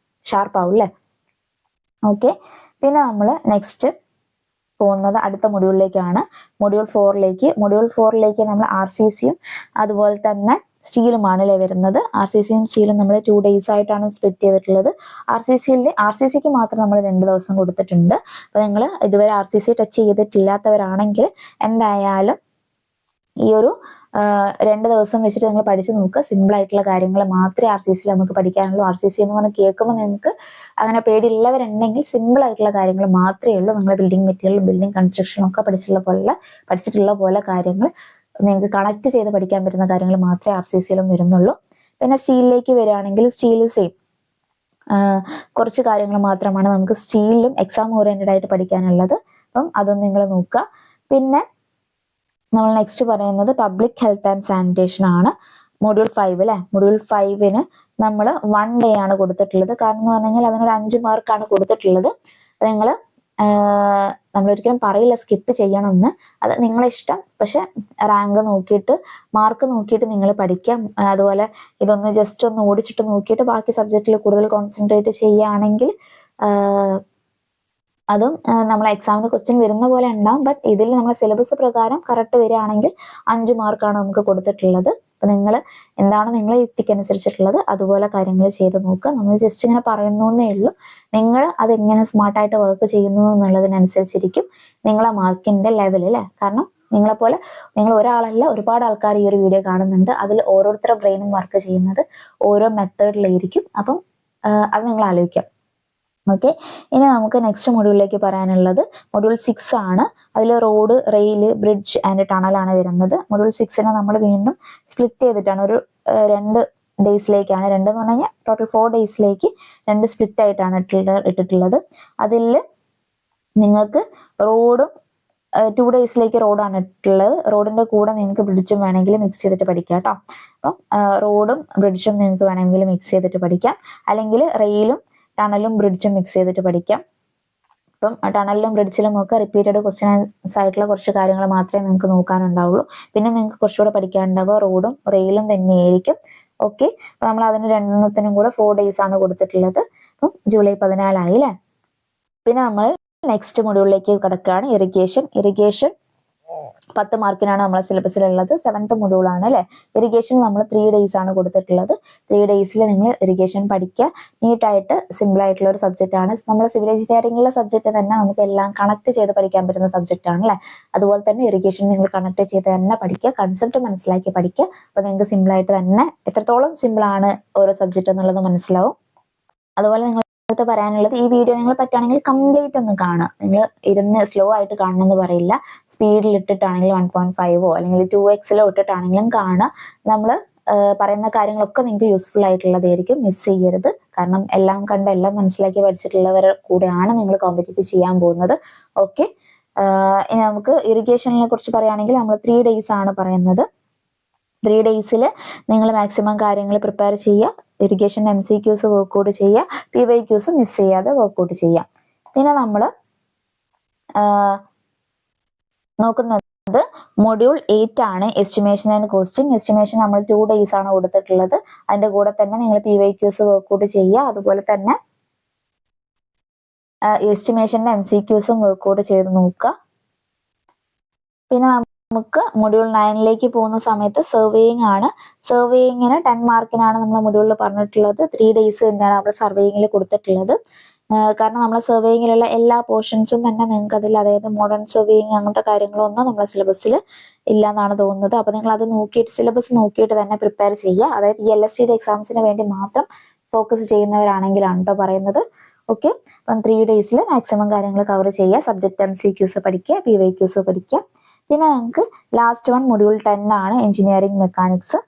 ഷാർപ്പ് ആവും അല്ലേ. ഓക്കെ, പിന്നെ നമ്മൾ നെക്സ്റ്റ് പോകുന്നത് അടുത്ത മൊഡ്യൂളിലേക്കാണ്, മൊഡ്യൂൾ 4ലേക്ക് നമ്മൾ RCCയും അതുപോലെ തന്നെ സ്റ്റീലുമാണ് അല്ലേ വരുന്നത്. RCCയും സ്റ്റീലും നമ്മൾ 2 days ആയിട്ടാണ് സ്പ്ലിറ്റ് ചെയ്തിട്ടുള്ളത്. RCCക്ക് മാത്രം നമ്മൾ 2 ദിവസം കൊടുത്തിട്ടുണ്ട്. അപ്പോൾ നിങ്ങൾ ഇതുവരെ RCC ടച്ച് ചെയ്തിട്ടില്ലാത്തവരാണെങ്കിൽ എന്തായാലും ഈ ഒരു 2 ദിവസം വെച്ചിട്ട് നിങ്ങൾ പഠിച്ചു നോക്കുക. സിമ്പിൾ ആയിട്ടുള്ള കാര്യങ്ങൾ മാത്രമേ RCCയിൽ നമുക്ക് പഠിക്കാനുള്ളൂ. RCC എന്ന് പറഞ്ഞ് കേൾക്കുമ്പോൾ നിങ്ങൾക്ക് അങ്ങനെ പേടിയുള്ളവരുണ്ടെങ്കിൽ സിമ്പിൾ ആയിട്ടുള്ള കാര്യങ്ങൾ മാത്രമേ ഉള്ളൂ. നിങ്ങൾ ബിൽഡിംഗ് മെറ്റീരിയൽ, ബിൽഡിംഗ് കൺസ്ട്രക്ഷൻ ഒക്കെ പഠിച്ചിട്ടുള്ള പോലെ കാര്യങ്ങൾ നിങ്ങൾക്ക് കണക്ട് ചെയ്ത് പഠിക്കാൻ പറ്റുന്ന കാര്യങ്ങൾ മാത്രമേ RCCയിലും വരുന്നുള്ളൂ. പിന്നെ സ്റ്റീലിലേക്ക് വരികയാണെങ്കിൽ സ്റ്റീൽ സെയിം കുറച്ച് കാര്യങ്ങൾ മാത്രമാണ് നമുക്ക് സ്റ്റീലിലും എക്സാം ഓറിയന്റഡ് ആയിട്ട് പഠിക്കാനുള്ളത്. അപ്പം അതൊന്നും നിങ്ങൾ നോക്കുക. പിന്നെ നമ്മൾ നെക്സ്റ്റ് പറയുന്നത് പബ്ലിക് ഹെൽത്ത് ആൻഡ് സാനിറ്റേഷൻ ആണ്, മൊഡ്യൂൾ 5 അല്ലേ. മൊഡ്യൂൾ 5ന് നമ്മൾ 1 day ആണ് കൊടുത്തിട്ടുള്ളത്. കാരണം എന്ന് പറഞ്ഞു കഴിഞ്ഞാൽ അതിനൊരു 5 മാർക്കാണ് കൊടുത്തിട്ടുള്ളത്. നിങ്ങൾ നമ്മളൊരിക്കലും പറയില്ല സ്കിപ്പ് ചെയ്യണമെന്ന്, അത് നിങ്ങളെ ഇഷ്ടം. പക്ഷെ റാങ്ക് നോക്കിയിട്ട് മാർക്ക് നോക്കിയിട്ട് നിങ്ങൾ പഠിക്കാം. അതുപോലെ ഇതൊന്ന് ജസ്റ്റ് ഒന്ന് ഓടിച്ചിട്ട് നോക്കിയിട്ട് ബാക്കി സബ്ജക്റ്റിൽ കൂടുതൽ കോൺസെൻട്രേറ്റ് ചെയ്യുകയാണെങ്കിൽ അതും നമ്മൾ എക്സാമിന് ക്വസ്റ്റ്യൻ വരുന്ന പോലെ ഉണ്ടാവും. ബട്ട് ഇതിൽ നമ്മൾ സിലബസ് പ്രകാരം കറക്റ്റ് വരികയാണെങ്കിൽ 5 മാർക്കാണ് നമുക്ക് കൊടുത്തിട്ടുള്ളത്. അപ്പം നിങ്ങൾ എന്താണ് നിങ്ങളെ യുക്തിക്കനുസരിച്ചിട്ടുള്ളത് അതുപോലെ കാര്യങ്ങൾ ചെയ്ത് നോക്കുക. നമ്മൾ ജസ്റ്റ് ഇങ്ങനെ പറയുന്നേ ഉള്ളൂ. നിങ്ങൾ അതെങ്ങനെ സ്മാർട്ടായിട്ട് വർക്ക് ചെയ്യുന്നു എന്നുള്ളതിനനുസരിച്ചിരിക്കും നിങ്ങളെ മാർക്കിന്റെ ലെവൽ അല്ലേ. കാരണം നിങ്ങളെപ്പോലെ നിങ്ങൾ ഒരാളല്ല, ഒരുപാട് ആൾക്കാർ ഈ ഒരു വീഡിയോ കാണുന്നുണ്ട്. അതിൽ ഓരോരുത്തരുടെ ബ്രെയിനും വർക്ക് ചെയ്യുന്നത് ഓരോ മെത്തേഡിലായിരിക്കും. അപ്പം അത് നിങ്ങൾ ആലോചിക്കാം. ഓക്കെ, ഇനി നമുക്ക് നെക്സ്റ്റ് മൊഡ്യൂളിലേക്ക് പറയാനുള്ളത് മൊഡ്യൂൾ 6 ആണ്. അതിൽ റോഡ്, റെയിൽ, ബ്രിഡ്ജ് ആൻഡ് ടണലാണ് വരുന്നത്. മൊഡ്യൂൾ 6നെ നമ്മൾ വീണ്ടും സ്പ്ലിറ്റ് ചെയ്തിട്ടാണ് ഒരു 2 daysലേക്കാണ്, 2 എന്ന് പറഞ്ഞു കഴിഞ്ഞാൽ ടോട്ടൽ 4 daysലേക്ക് 2 സ്പ്ലിറ്റ് ആയിട്ടാണ് ഇട്ടിട്ടുള്ളത്. അതിൽ നിങ്ങൾക്ക് റോഡും 2 daysലേക്ക് റോഡാണ് ഇട്ടിട്ടുള്ളത്. റോഡിന്റെ കൂടെ നിങ്ങൾക്ക് ബ്രിഡ്ജും വേണമെങ്കിൽ മിക്സ് ചെയ്തിട്ട് പഠിക്കാം കേട്ടോ. അപ്പം റോഡും ബ്രിഡ്ജും നിങ്ങൾക്ക് വേണമെങ്കിൽ മിക്സ് ചെയ്തിട്ട് പഠിക്കാം. അല്ലെങ്കിൽ റെയിലും ടണലും ബ്രിഡ്ജും മിക്സ് ചെയ്തിട്ട് പഠിക്കാം. അപ്പം ടണലിലും ബ്രിഡ്ജിലും ഒക്കെ റിപ്പീറ്റഡ് ക്വസ്റ്റ്യൻസ് ആയിട്ടുള്ള കുറച്ച് കാര്യങ്ങൾ മാത്രമേ നിങ്ങൾക്ക് നോക്കാനുണ്ടാവുള്ളൂ. പിന്നെ നിങ്ങൾക്ക് കുറച്ചുകൂടെ പഠിക്കാനുണ്ടാവുക റോഡും റെയിലും തന്നെയായിരിക്കും. ഓക്കെ, അപ്പം നമ്മൾ അതിന് 2 കൂടെ 4 days ആണ് കൊടുത്തിട്ടുള്ളത്. അപ്പം ജൂലൈ 14 ആയി അല്ലേ. പിന്നെ നമ്മൾ നെക്സ്റ്റ് മൊഡ്യൂളിലേക്ക് കിടക്കുകയാണ്, ഇറിഗേഷൻ. 10 മാർക്കിനാണ് നമ്മളെ സിലബസിലുള്ളത്. 7th മൊഡ്യൂളാണ് അല്ലേ. ഇറിഗേഷൻ നമ്മൾ 3 days ആണ് കൊടുത്തിട്ടുള്ളത്. 3 daysൽ നിങ്ങൾ ഇറിഗേഷൻ പഠിക്കുക. നീറ്റായിട്ട് സിമ്പിൾ ആയിട്ടുള്ള ഒരു സബ്ജക്റ്റ് ആണ്. നമ്മൾ സിവിൽ എഞ്ചിനീയറിംഗിലെ സബ്ജക്റ്റ് തന്നെ നമുക്ക് എല്ലാം കണക്ട് ചെയ്ത് പഠിക്കാൻ പറ്റുന്ന സബ്ജക്റ്റ് ആണ് അല്ലേ. അതുപോലെ തന്നെ ഇറിഗേഷൻ നിങ്ങൾ കണക്ട് ചെയ്ത് തന്നെ പഠിക്കുക, കൺസെപ്റ്റ് മനസ്സിലാക്കി പഠിക്കുക. അപ്പോൾ നിങ്ങൾക്ക് സിമ്പിൾ ആയിട്ട് തന്നെ എത്രത്തോളം സിമ്പിൾ ആണ് ഓരോ സബ്ജക്റ്റ് എന്നുള്ളത് മനസ്സിലാവും. അതുപോലെ നിങ്ങൾ പറയാനുള്ളത് ഈ വീഡിയോ നിങ്ങൾ പറ്റുകയാണെങ്കിൽ കംപ്ലീറ്റ് ഒന്ന് കാണുക. നിങ്ങൾ ഇരുന്ന് സ്ലോ ആയിട്ട് കാണണമെന്ന് പറയില്ല. സ്പീഡിൽ ഇട്ടിട്ടാണെങ്കിൽ 1.5 അല്ലെങ്കിൽ 2x ഇട്ടിട്ടാണെങ്കിലും കാണുക. നമ്മൾ പറയുന്ന കാര്യങ്ങളൊക്കെ നിങ്ങൾക്ക് യൂസ്ഫുൾ ആയിട്ടുള്ളതായിരിക്കും. മിസ് ചെയ്യരുത്. കാരണം എല്ലാം കണ്ട് എല്ലാം മനസ്സിലാക്കി പഠിച്ചിട്ടുള്ളവർ കൂടെയാണ് നിങ്ങൾ കോമ്പറ്റീറ്റ് ചെയ്യാൻ പോകുന്നത്. ഓക്കെ, ഇനി നമുക്ക് ഇറിഗേഷനെ കുറിച്ച് പറയുകയാണെങ്കിൽ നമ്മൾ 3 days ആണ് പറയുന്നത്. 3 daysൽ നിങ്ങൾ മാക്സിമം കാര്യങ്ങൾ പ്രിപ്പയർ ചെയ്യുക. ഇറിഗേഷൻ MCQs വർക്ക്ഔട്ട് ചെയ്യുക, PYQs മിസ് ചെയ്യാതെ വർക്ക്ഔട്ട് ചെയ്യുക. പിന്നെ നമ്മൾ നോക്കുന്നത് മൊഡ്യൂൾ 8 ആണ്, എസ്റ്റിമേഷൻ ആൻഡ് കോസ്റ്റിംഗ്. എസ്റ്റിമേഷൻ നമ്മൾ 2 days ആണ് കൊടുത്തിട്ടുള്ളത്. അതിന്റെ കൂടെ തന്നെ നിങ്ങൾ PYQs വർക്ക്ഔട്ട് ചെയ്യുക. അതുപോലെ തന്നെ എസ്റ്റിമേഷന്റെ MCQs വർക്ക്ഔട്ട് ചെയ്ത് നോക്കുക. പിന്നെ നമുക്ക് മൊഡ്യൂൾ 9ലേക്ക് പോകുന്ന സമയത്ത് സർവേയിങ് ആണ്. സർവേയിങ്ങിന് 10 മാർക്കിനാണ് നമ്മൾ മൊഡ്യൂളിൽ പറഞ്ഞിട്ടുള്ളത്. 3 days തന്നെയാണ് നമ്മൾ സർവേയിങ്ങിൽ കൊടുത്തിട്ടുള്ളത്. കാരണം നമ്മളെ സർവേയിങ്ങിലുള്ള എല്ലാ പോർഷൻസും തന്നെ നിങ്ങൾക്ക് അതിൽ, അതായത് മോഡേൺ സർവേയിങ് അങ്ങനത്തെ കാര്യങ്ങളൊന്നും നമ്മളെ സിലബസിൽ ഇല്ല എന്നാണ് തോന്നുന്നത്. അപ്പോൾ നിങ്ങൾ അത് നോക്കിയിട്ട് സിലബസ് നോക്കിയിട്ട് തന്നെ പ്രിപ്പയർ ചെയ്യുക. അതായത് ഈ LSTD എക്സാംസിന് വേണ്ടി മാത്രം ഫോക്കസ് ചെയ്യുന്നവരാണെങ്കിലാണ് കേട്ടോ പറയുന്നത്. ഓക്കെ, അപ്പം 3 days മാക്സിമം കാര്യങ്ങൾ കവർ ചെയ്യുക. സബ്ജക്റ്റ് MCQs പഠിക്കുക, PYQs പഠിക്കുക. പിന്നെ നമുക്ക് ലാസ്റ്റ് വൺ മൊഡ്യൂൾ 10 ആണ് എഞ്ചിനീയറിംഗ് മെക്കാനിക്സ്.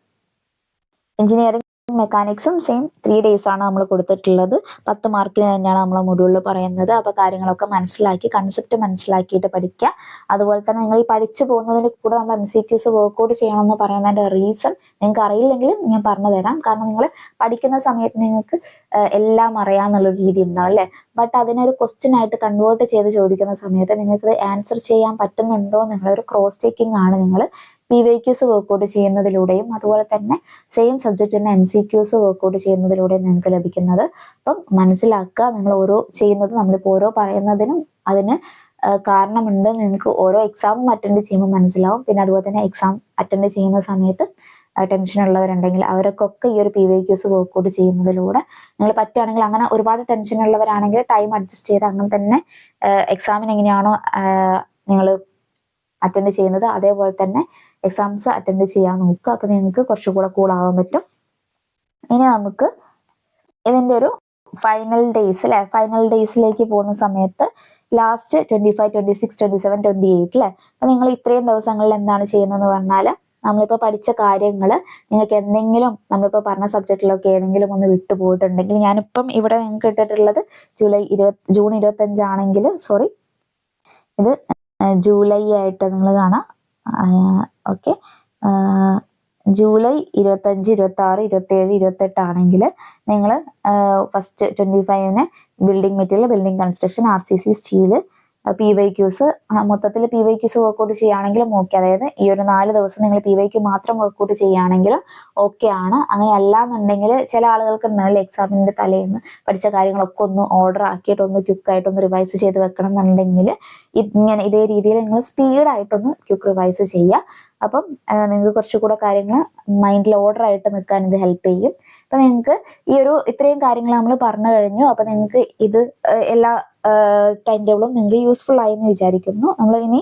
എഞ്ചിനീയറിംഗ് മെക്കാനിക്സും സെയിം 3 days ആണ് നമ്മൾ കൊടുത്തിട്ടുള്ളത്. 10 മാർക്കിന് തന്നെയാണ് നമ്മൾ മൊഡ്യൂളിൽ പറയുന്നത്. അപ്പോൾ കാര്യങ്ങളൊക്കെ മനസ്സിലാക്കി, കൺസെപ്റ്റ് മനസ്സിലാക്കിയിട്ട് പഠിക്കുക. അതുപോലെ തന്നെ നിങ്ങൾ ഈ പഠിച്ചു പോകുന്നതിന് കൂടെ നമ്മൾ MCQs വർക്ക്ഔട്ട് ചെയ്യണമെന്ന് പറയുന്നതിൻ്റെ റീസൺ നിങ്ങൾക്ക് അറിയില്ലെങ്കിൽ ഞാൻ പറഞ്ഞു തരാം. കാരണം നിങ്ങൾ പഠിക്കുന്ന സമയത്ത് നിങ്ങൾക്ക് എല്ലാം അറിയാമെന്നുള്ളൊരു രീതി ഉണ്ടാവും അല്ലേ. ബട്ട് അതിനൊരു ക്വസ്റ്റ്യൻ ആയിട്ട് കൺവേർട്ട് ചെയ്ത് ചോദിക്കുന്ന സമയത്ത് നിങ്ങൾക്ക് ആൻസർ ചെയ്യാൻ പറ്റുന്നുണ്ടോ എന്നുള്ളൊരു ക്രോസ് ചെക്കിംഗ് ആണ് നിങ്ങൾ PYQs വർക്ക്ഔട്ട് ചെയ്യുന്നതിലൂടെയും അതുപോലെ തന്നെ സെയിം സബ്ജക്റ്റിന്റെ MCQs വർക്ക്ഔട്ട് ചെയ്യുന്നതിലൂടെയും നിങ്ങൾക്ക് ലഭിക്കുന്നത്. അപ്പം മനസ്സിലാക്കുക, നിങ്ങൾ ഓരോ ചെയ്യുന്നത്, നമ്മളിപ്പോൾ ഓരോ പറയുന്നതിനും അതിന് കാരണമുണ്ട്. നിങ്ങൾക്ക് ഓരോ എക്സാമും അറ്റൻഡ് ചെയ്യുമ്പോൾ മനസ്സിലാവും. പിന്നെ അതുപോലെ തന്നെ എക്സാം അറ്റൻഡ് ചെയ്യുന്ന സമയത്ത് ടെൻഷൻ ഉള്ളവരുണ്ടെങ്കിൽ അവർക്കൊക്കെ ഈ ഒരു PYQs വർക്ക്ഔട്ട് ചെയ്യുന്നതിലൂടെ നിങ്ങൾ പറ്റുകയാണെങ്കിൽ, അങ്ങനെ ഒരുപാട് ടെൻഷൻ ഉള്ളവരാണെങ്കിൽ ടൈം അഡ്ജസ്റ്റ് ചെയ്ത് അങ്ങനെ തന്നെ എക്സാമിന് എങ്ങനെയാണോ നിങ്ങൾ അറ്റൻഡ് ചെയ്യുന്നത് അതേപോലെ തന്നെ എക്സാംസ് അറ്റൻഡ് ചെയ്യാൻ നോക്കുക. അപ്പോൾ നിങ്ങൾക്ക് കുറച്ചുകൂടെ കൂളാവാൻ പറ്റും. ഇനി നമുക്ക് ഇതിൻ്റെ ഒരു ഫൈനൽ ഡേയ്സ് അല്ലേ, ഫൈനൽ ഡേയ്സിലേക്ക് പോകുന്ന സമയത്ത് ലാസ്റ്റ് 25, 26, 27, 28 അല്ലേ. അപ്പം നിങ്ങൾ ഇത്രയും ദിവസങ്ങളിൽ എന്താണ് ചെയ്യുന്നതെന്ന് പറഞ്ഞാൽ, നമ്മളിപ്പോൾ പഠിച്ച കാര്യങ്ങൾ നിങ്ങൾക്ക് എന്തെങ്കിലും നമ്മളിപ്പോൾ പറഞ്ഞ സബ്ജക്റ്റിലൊക്കെ ഏതെങ്കിലും ഒന്ന് വിട്ടുപോയിട്ടുണ്ടെങ്കിൽ, ഞാനിപ്പം ഇവിടെ നിങ്ങൾക്ക് ഇട്ടിട്ടുള്ളത് ജൂൺ 25 ആണെങ്കിൽ, സോറി ഇത് ജൂലൈ ആയിട്ട് നിങ്ങൾ കാണാം. ഓക്കെ, ജൂലൈ 25, 26, 27, 28 ആണെങ്കിൽ നിങ്ങൾ ഫസ്റ്റ് 25-ന് building material, building construction, RCC, steel, PYQs, മൊത്തത്തിൽ PYQs വർക്ക്ഔട്ട് ചെയ്യുകയാണെങ്കിലും ഓക്കെ. അതായത് ഈ ഒരു 4 ദിവസം നിങ്ങൾ PYQ മാത്രം വർക്ക്ഔട്ട് ചെയ്യുകയാണെങ്കിലും ഓക്കെ ആണ്. അങ്ങനെ അല്ലാന്നുണ്ടെങ്കിൽ ചില ആളുകൾക്ക് ഉണ്ടാവില്ല എക്സാമിൻ്റെ തലേന്ന് പഠിച്ച കാര്യങ്ങളൊക്കെ ഒന്ന് ഓർഡർ ആക്കിയിട്ട് ഒന്ന് ക്വിക്കായിട്ടൊന്ന് റിവൈസ് ചെയ്ത് വെക്കണം എന്നുണ്ടെങ്കിൽ ഇങ്ങനെ ഇതേ രീതിയിൽ നിങ്ങൾ സ്പീഡായിട്ടൊന്ന് ക്വിക്ക് റിവൈസ് ചെയ്യുക. അപ്പം നിങ്ങൾക്ക് കുറച്ചുകൂടെ കാര്യങ്ങൾ മൈൻഡിൽ ഓർഡർ ആയിട്ട് നിൽക്കാൻ ഇത് ഹെൽപ്പ് ചെയ്യും. അപ്പം നിങ്ങൾക്ക് ഈ ഒരു ഇത്രയും കാര്യങ്ങൾ നമ്മൾ പറഞ്ഞു കഴിഞ്ഞു. അപ്പം നിങ്ങൾക്ക് ഇത് എല്ലാ ടൈം ടേബിളും നിങ്ങൾക്ക് യൂസ്ഫുൾ ആയി എന്ന് വിചാരിക്കുന്നു. നമ്മൾ ഇനി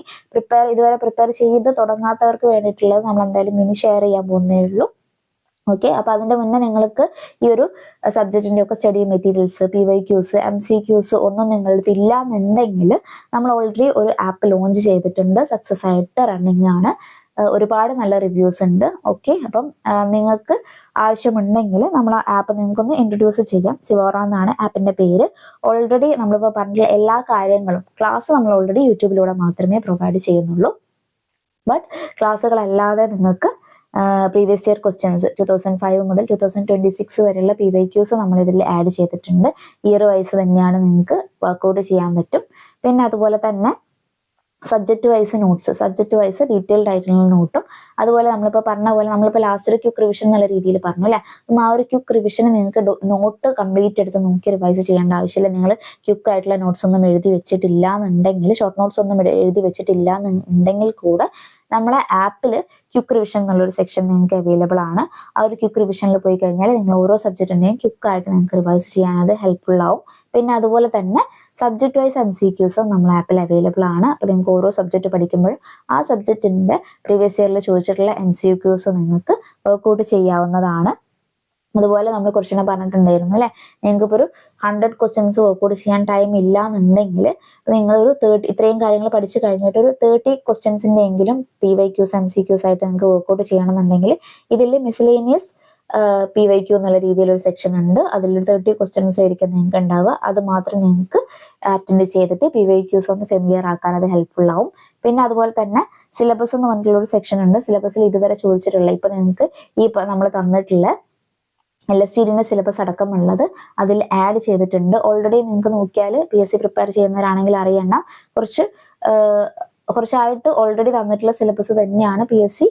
ഇതുവരെ പ്രിപ്പയർ ചെയ്ത് തുടങ്ങാത്തവർക്ക് വേണ്ടിയിട്ടുള്ളത് നമ്മൾ എന്തായാലും ഇനി ഷെയർ ചെയ്യാൻ പോകുന്നേ ഉള്ളൂ. ഓക്കെ, അപ്പോൾ അതിൻ്റെ മുന്നേ നിങ്ങൾക്ക് ഈ ഒരു സബ്ജക്റ്റിൻ്റെ ഒക്കെ സ്റ്റഡി മെറ്റീരിയൽസ്, PYQs, MCQs ഒന്നും നിങ്ങളുടെ ഇല്ല എന്നുണ്ടെങ്കിൽ നമ്മൾ ഓൾറെഡി ഒരു ആപ്പ് ലോഞ്ച് ചെയ്തിട്ടുണ്ട്. സക്സസ് ആയിട്ട് റണ്ണിങ് ആണ്. ഒരുപാട് നല്ല റിവ്യൂസ് ഉണ്ട്. ഓക്കെ, അപ്പം നിങ്ങൾക്ക് ആവശ്യമുണ്ടെങ്കിൽ നമ്മൾ ആ ആപ്പ് നിങ്ങൾക്കൊന്ന് ഇൻട്രൊഡ്യൂസ് ചെയ്യാം. സിവോറ എന്നാണ് ആപ്പിൻ്റെ പേര്. ഓൾറെഡി നമ്മളിപ്പോൾ പറഞ്ഞ എല്ലാ കാര്യങ്ങളും ക്ലാസ് നമ്മൾ ഓൾറെഡി യൂട്യൂബിലൂടെ മാത്രമേ പ്രൊവൈഡ് ചെയ്യുന്നുള്ളൂ. ബട്ട് ക്ലാസ്സുകളല്ലാതെ നിങ്ങൾക്ക് പ്രീവിയസ് ഇയർ ക്വസ്റ്റ്യൻസ് 2005 മുതൽ 2026 വരെയുള്ള PYQs നമ്മൾ ഇതിൽ ആഡ് ചെയ്തിട്ടുണ്ട്. ഇയർ വൈസ് തന്നെയാണ് നിങ്ങൾക്ക് വർക്ക്ഔട്ട് ചെയ്യാൻ പറ്റും. പിന്നെ അതുപോലെ തന്നെ subject vice notes, subject vice detailed ആയിട്ടുള്ള നോട്ടും, അതുപോലെ നമ്മളിപ്പോൾ പറഞ്ഞ പോലെ നമ്മളിപ്പോൾ ലാസ്റ്റ് ഒരു ക്യുക്ക് റിവിഷൻ എന്നുള്ള രീതിയിൽ പറഞ്ഞു അല്ലേ. അപ്പം ആ ഒരു ക്യുക്ക് റിവിഷന് നിങ്ങൾക്ക് നോട്ട് കംപ്ലീറ്റ് എടുത്ത് നോക്കി റിവൈസ് ചെയ്യേണ്ട ആവശ്യമില്ല. നിങ്ങൾ ക്യുക്ക് ആയിട്ടുള്ള നോട്ട്സ് ഒന്നും എഴുതി വെച്ചിട്ടില്ല എന്നുണ്ടെങ്കിൽ, ഷോർട്ട് നോട്ട്സ് ഒന്നും എഴുതി വെച്ചിട്ടില്ല എന്നുണ്ടെങ്കിൽ കൂടെ നമ്മളെ ആപ്പിൽ ക്യുക്ക് റിവിഷൻ എന്നുള്ളൊരു സെക്ഷൻ നിങ്ങൾക്ക് അവൈലബിൾ ആണ്. ആ ഒരു ക്യുക്ക് റിവിഷനിൽ പോയി കഴിഞ്ഞാൽ നിങ്ങൾ ഓരോ സബ്ജക്റ്റിൻ്റെയും ക്യുക്കായിട്ട് നിങ്ങൾക്ക് റിവൈസ് ചെയ്യാൻ അത് ഹെൽപ്ഫുൾ ആവും. പിന്നെ അതുപോലെ തന്നെ സബ്ജക്റ്റ് വൈസ് MCQസും നമ്മൾ ആപ്പിൽ അവൈലബിൾ ആണ്. അപ്പോൾ നിങ്ങൾക്ക് ഓരോ സബ്ജക്റ്റ് പഠിക്കുമ്പോഴും ആ സബ്ജക്റ്റിൻ്റെ പ്രീവിയസ് ഇയറിൽ ചോദിച്ചിട്ടുള്ള MCQs നിങ്ങൾക്ക് വർക്ക്ഔട്ട് ചെയ്യാവുന്നതാണ്. അതുപോലെ നമ്മൾ ക്വസ്റ്റ്യൻ പറഞ്ഞിട്ടുണ്ടായിരുന്നു അല്ലേ, നിങ്ങൾക്കിപ്പോൾ ഒരു 100 ക്വസ്റ്റ്യൻസ് വർക്ക്ഔട്ട് ചെയ്യാൻ ടൈം ഇല്ല എന്നുണ്ടെങ്കിൽ നിങ്ങളൊരു 30, ഇത്രയും കാര്യങ്ങൾ പഠിച്ചു കഴിഞ്ഞിട്ട് ഒരു 30 ക്വസ്റ്റ്യൻസിൻ്റെ എങ്കിലും PYQs, MCQs ആയിട്ട് നിങ്ങൾക്ക് വർക്ക്ഔട്ട് ചെയ്യണമെന്നുണ്ടെങ്കിൽ ഇതിൽ മിസ്ലേനിയസ് PYQ എന്നുള്ള രീതിയിലൊരു സെക്ഷൻ ഉണ്ട്. അതിൽ 30 ക്വസ്റ്റ്യൻസ് ആയിരിക്കും നിങ്ങൾക്ക് ഉണ്ടാവുക. അത് മാത്രം നിങ്ങൾക്ക് അറ്റൻഡ് ചെയ്തിട്ട് PYQs ഒന്ന് ഫെമിലിയർ ആക്കാൻ അത് ഹെൽപ്ഫുൾ ആവും. പിന്നെ അതുപോലെ തന്നെ സിലബസ് എന്ന് പറഞ്ഞിട്ടുള്ള ഒരു സെക്ഷൻ ഉണ്ട്. സിലബസിൽ ഇതുവരെ ചോദിച്ചിട്ടുള്ള, ഇപ്പം നിങ്ങൾക്ക് ഈ നമ്മൾ തന്നിട്ടുള്ള LSTDന്റെ സിലബസ് അടക്കമുള്ളത് അതിൽ ആഡ് ചെയ്തിട്ടുണ്ട്. ഓൾറെഡി നിങ്ങൾക്ക് നോക്കിയാൽ PSC പ്രിപ്പയർ ചെയ്യുന്നവരാണെങ്കിൽ അറിയണ്ട, കുറച്ചായിട്ട് ഓൾറെഡി തന്നിട്ടുള്ള സിലബസ് തന്നെയാണ് PSC.